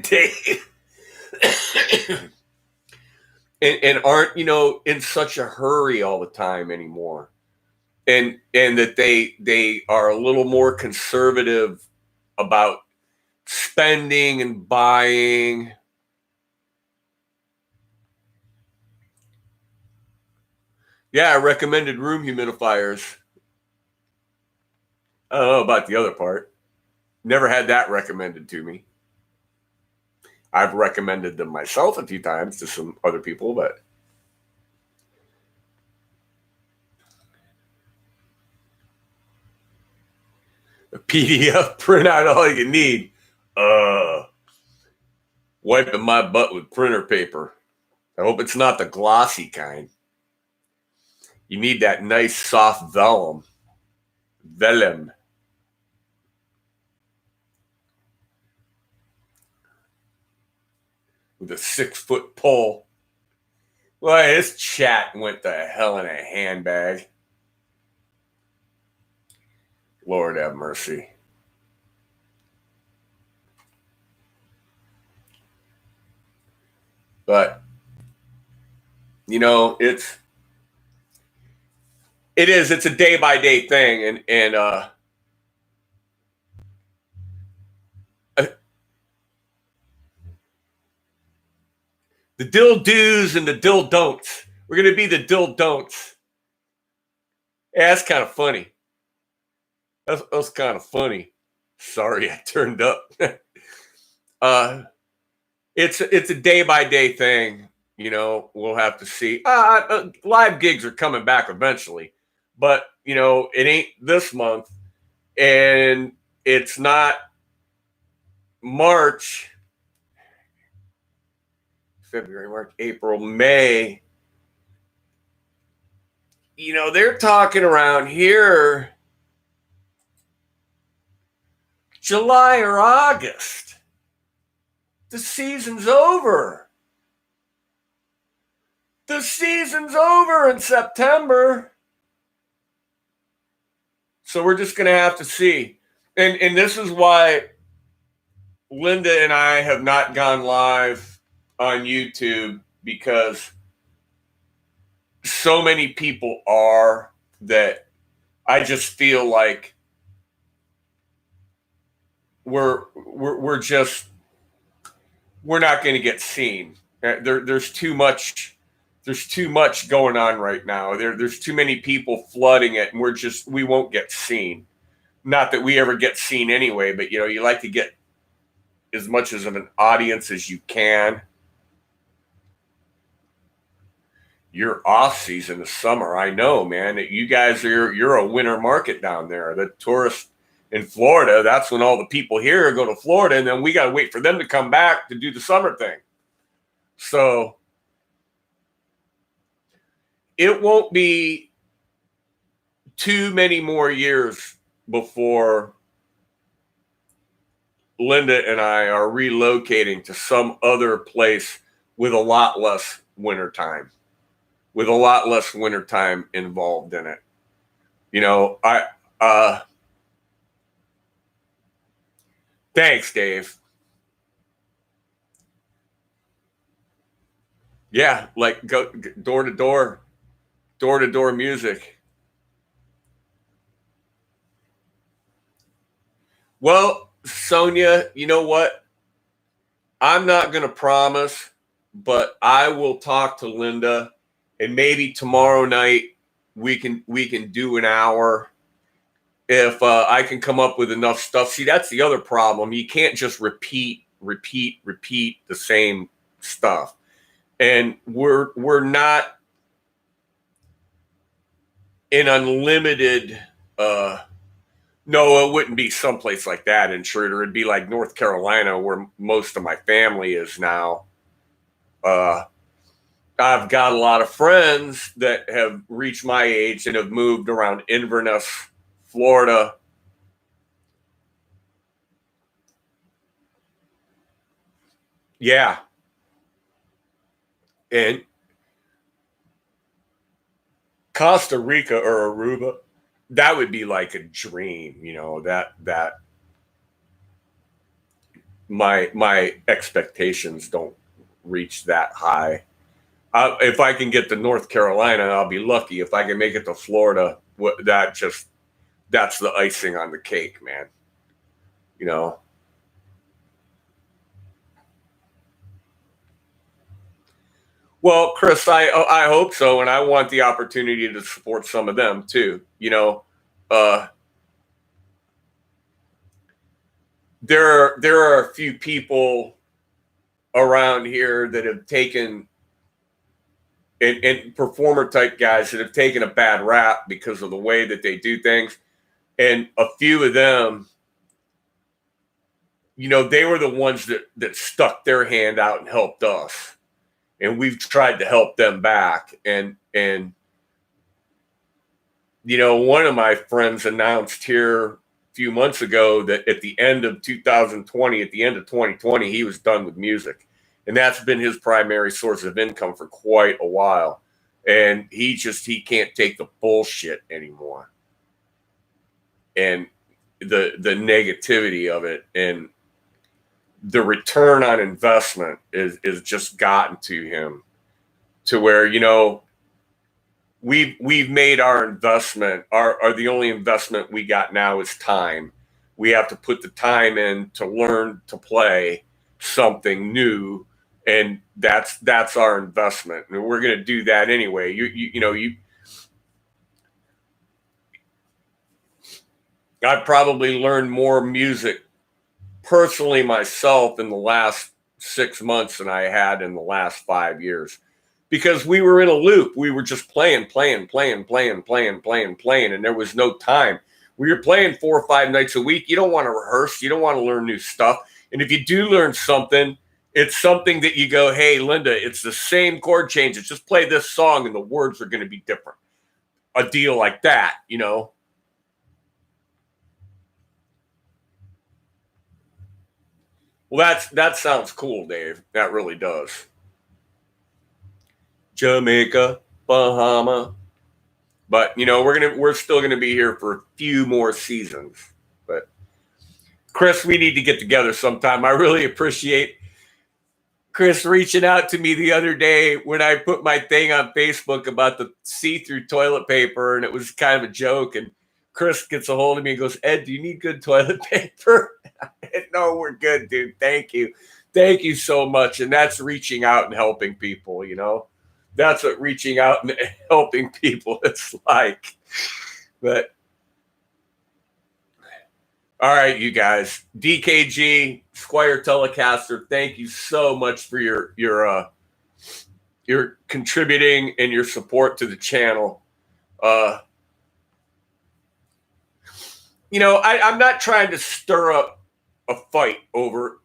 Dave and aren't in such a hurry all the time anymore, and that they are a little more conservative about spending and buying. Yeah, I recommended room humidifiers. I don't know about the other part. Never had that recommended to me. I've recommended them myself a few times to some other people, but a PDF printout all you need. Wiping my butt with printer paper. I hope it's not the glossy kind. You need that nice soft vellum. Vellum. With a 6-foot pole. Well, this chat went to hell in a handbag. Lord have mercy. But, it's a day by day thing. And the dill do's and the dill don'ts. We're going to be the dill don'ts. Yeah, that's kind of funny. That's kind of funny. Sorry, I turned up. It's a day by day thing. We'll have to see. Live gigs are coming back eventually, but it ain't this month, and it's not March, February, March, April, May. They're talking around here July or August. The season's over. The season's over in September. So we're just going to have to see. And this is why Linda and I have not gone live on YouTube, because so many people are that I just feel like we're not going to get seen. There's too much going on right now. There's too many people flooding it, and we won't get seen. Not that we ever get seen anyway, but you like to get as much as of an audience as you can. Your off season is summer. I know, man. You guys you're a winter market down there. The tourists in Florida, that's when all the people here go to Florida, and then we got to wait for them to come back to do the summer thing. So it won't be too many more years before Linda and I are relocating to some other place with a lot less wintertime, involved in it. Thanks, Dave. Yeah, like go door to door music. Well, Sonia, you know what? I'm not going to promise, but I will talk to Linda, and maybe tomorrow night we can do an hour if I can come up with enough stuff. See, that's the other problem. You can't just repeat repeat the same stuff. And we're not an unlimited no, it wouldn't be someplace like that in Schroeder. It'd be like North Carolina, where most of my family is now. I've got a lot of friends that have reached my age and have moved around Inverness, Florida. Yeah. And Costa Rica or Aruba, that would be like a dream, that my expectations don't reach that high. If I can get to North Carolina, I'll be lucky. If I can make it to Florida, that's the icing on the cake, man. Well, Chris, I hope so, and I want the opportunity to support some of them too. There are a few people around here that have taken and performer type guys that have taken a bad rap because of the way that they do things, and a few of them, they were the ones that stuck their hand out and helped us. And we've tried to help them back. And one of my friends announced here a few months ago that at the end of 2020, at the end of 2020, he was done with music. And that's been his primary source of income for quite a while. And he can't take the bullshit anymore. And the negativity of it, and the return on investment is just gotten to him to where, we've made our investment, the only investment we got now is time. We have to put the time in to learn to play something new. And that's our investment. And we're going to do that anyway. I probably learned more music personally myself in the last 6 months than I had in the last 5 years, because we were in a loop. We were just playing, and there was no time. We were playing 4 or 5 nights a week. You don't want to rehearse. You don't want to learn new stuff. And if you do learn something, it's something that you go, hey, Linda, it's the same chord changes. Just play this song and the words are going to be different. A deal like that, Well, that sounds cool, Dave. That really does. Jamaica, Bahama. But we're still gonna be here for a few more seasons. But Chris, we need to get together sometime. I really appreciate Chris reaching out to me the other day when I put my thing on Facebook about the see-through toilet paper, and it was kind of a joke. And Chris gets a hold of me and goes, Ed, do you need good toilet paper? No, we're good, dude. Thank you. Thank you so much. And that's reaching out and helping people, That's what reaching out and helping people is like. But all right, you guys. DKG, Squire Telecaster, thank you so much for your contributing and your support to the channel. I'm not trying to stir up a fight over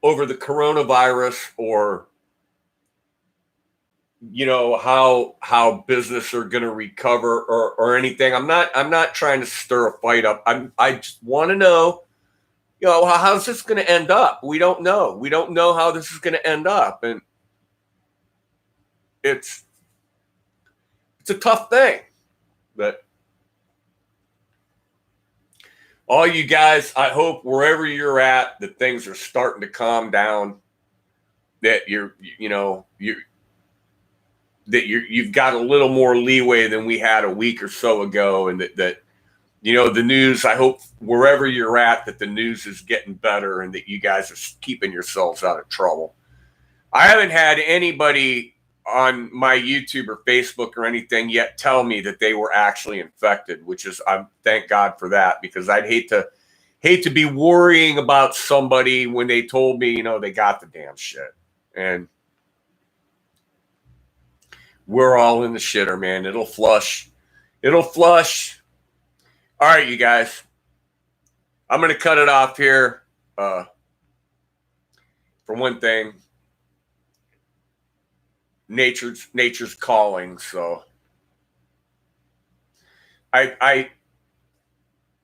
over the coronavirus or how business are going to recover or anything. I'm not trying to stir a fight up. I just want to know, how's this going to end up? We don't know. We don't know how this is going to end up, and it's a tough thing. But all you guys, I hope wherever you're at, that things are starting to calm down. That you've got a little more leeway than we had a week or so ago, and that the news. I hope wherever you're at, that the news is getting better, and that you guys are keeping yourselves out of trouble. I haven't had anybody on my YouTube or Facebook or anything yet tell me that they were actually infected, which is I'm thank God for that, because I'd hate to be worrying about somebody when they told me, they got the damn shit. And we're all in the shitter, man. It'll flush. It'll flush. All right, you guys. I'm going to cut it off here. For one thing, nature's calling. So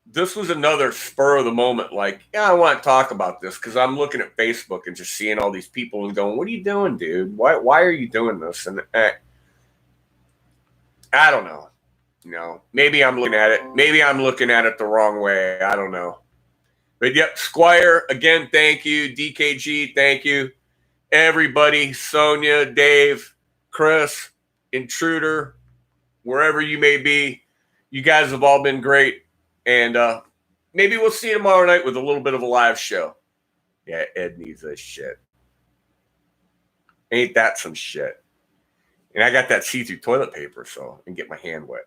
this was another spur of the moment. Like, yeah, I want to talk about this because I'm looking at Facebook and just seeing all these people and going, "What are you doing, dude? Why are you doing this?" And I don't know. Maybe I'm looking at it. Maybe I'm looking at it the wrong way. I don't know. But yep, Squire, again, thank you. DKG, thank you. Everybody, Sonia, Dave, Chris, Intruder, wherever you may be, you guys have all been great. And maybe we'll see you tomorrow night with a little bit of a live show. Yeah, Ed needs this shit. Ain't that some shit? And I got that see-through toilet paper, so I can get my hand wet.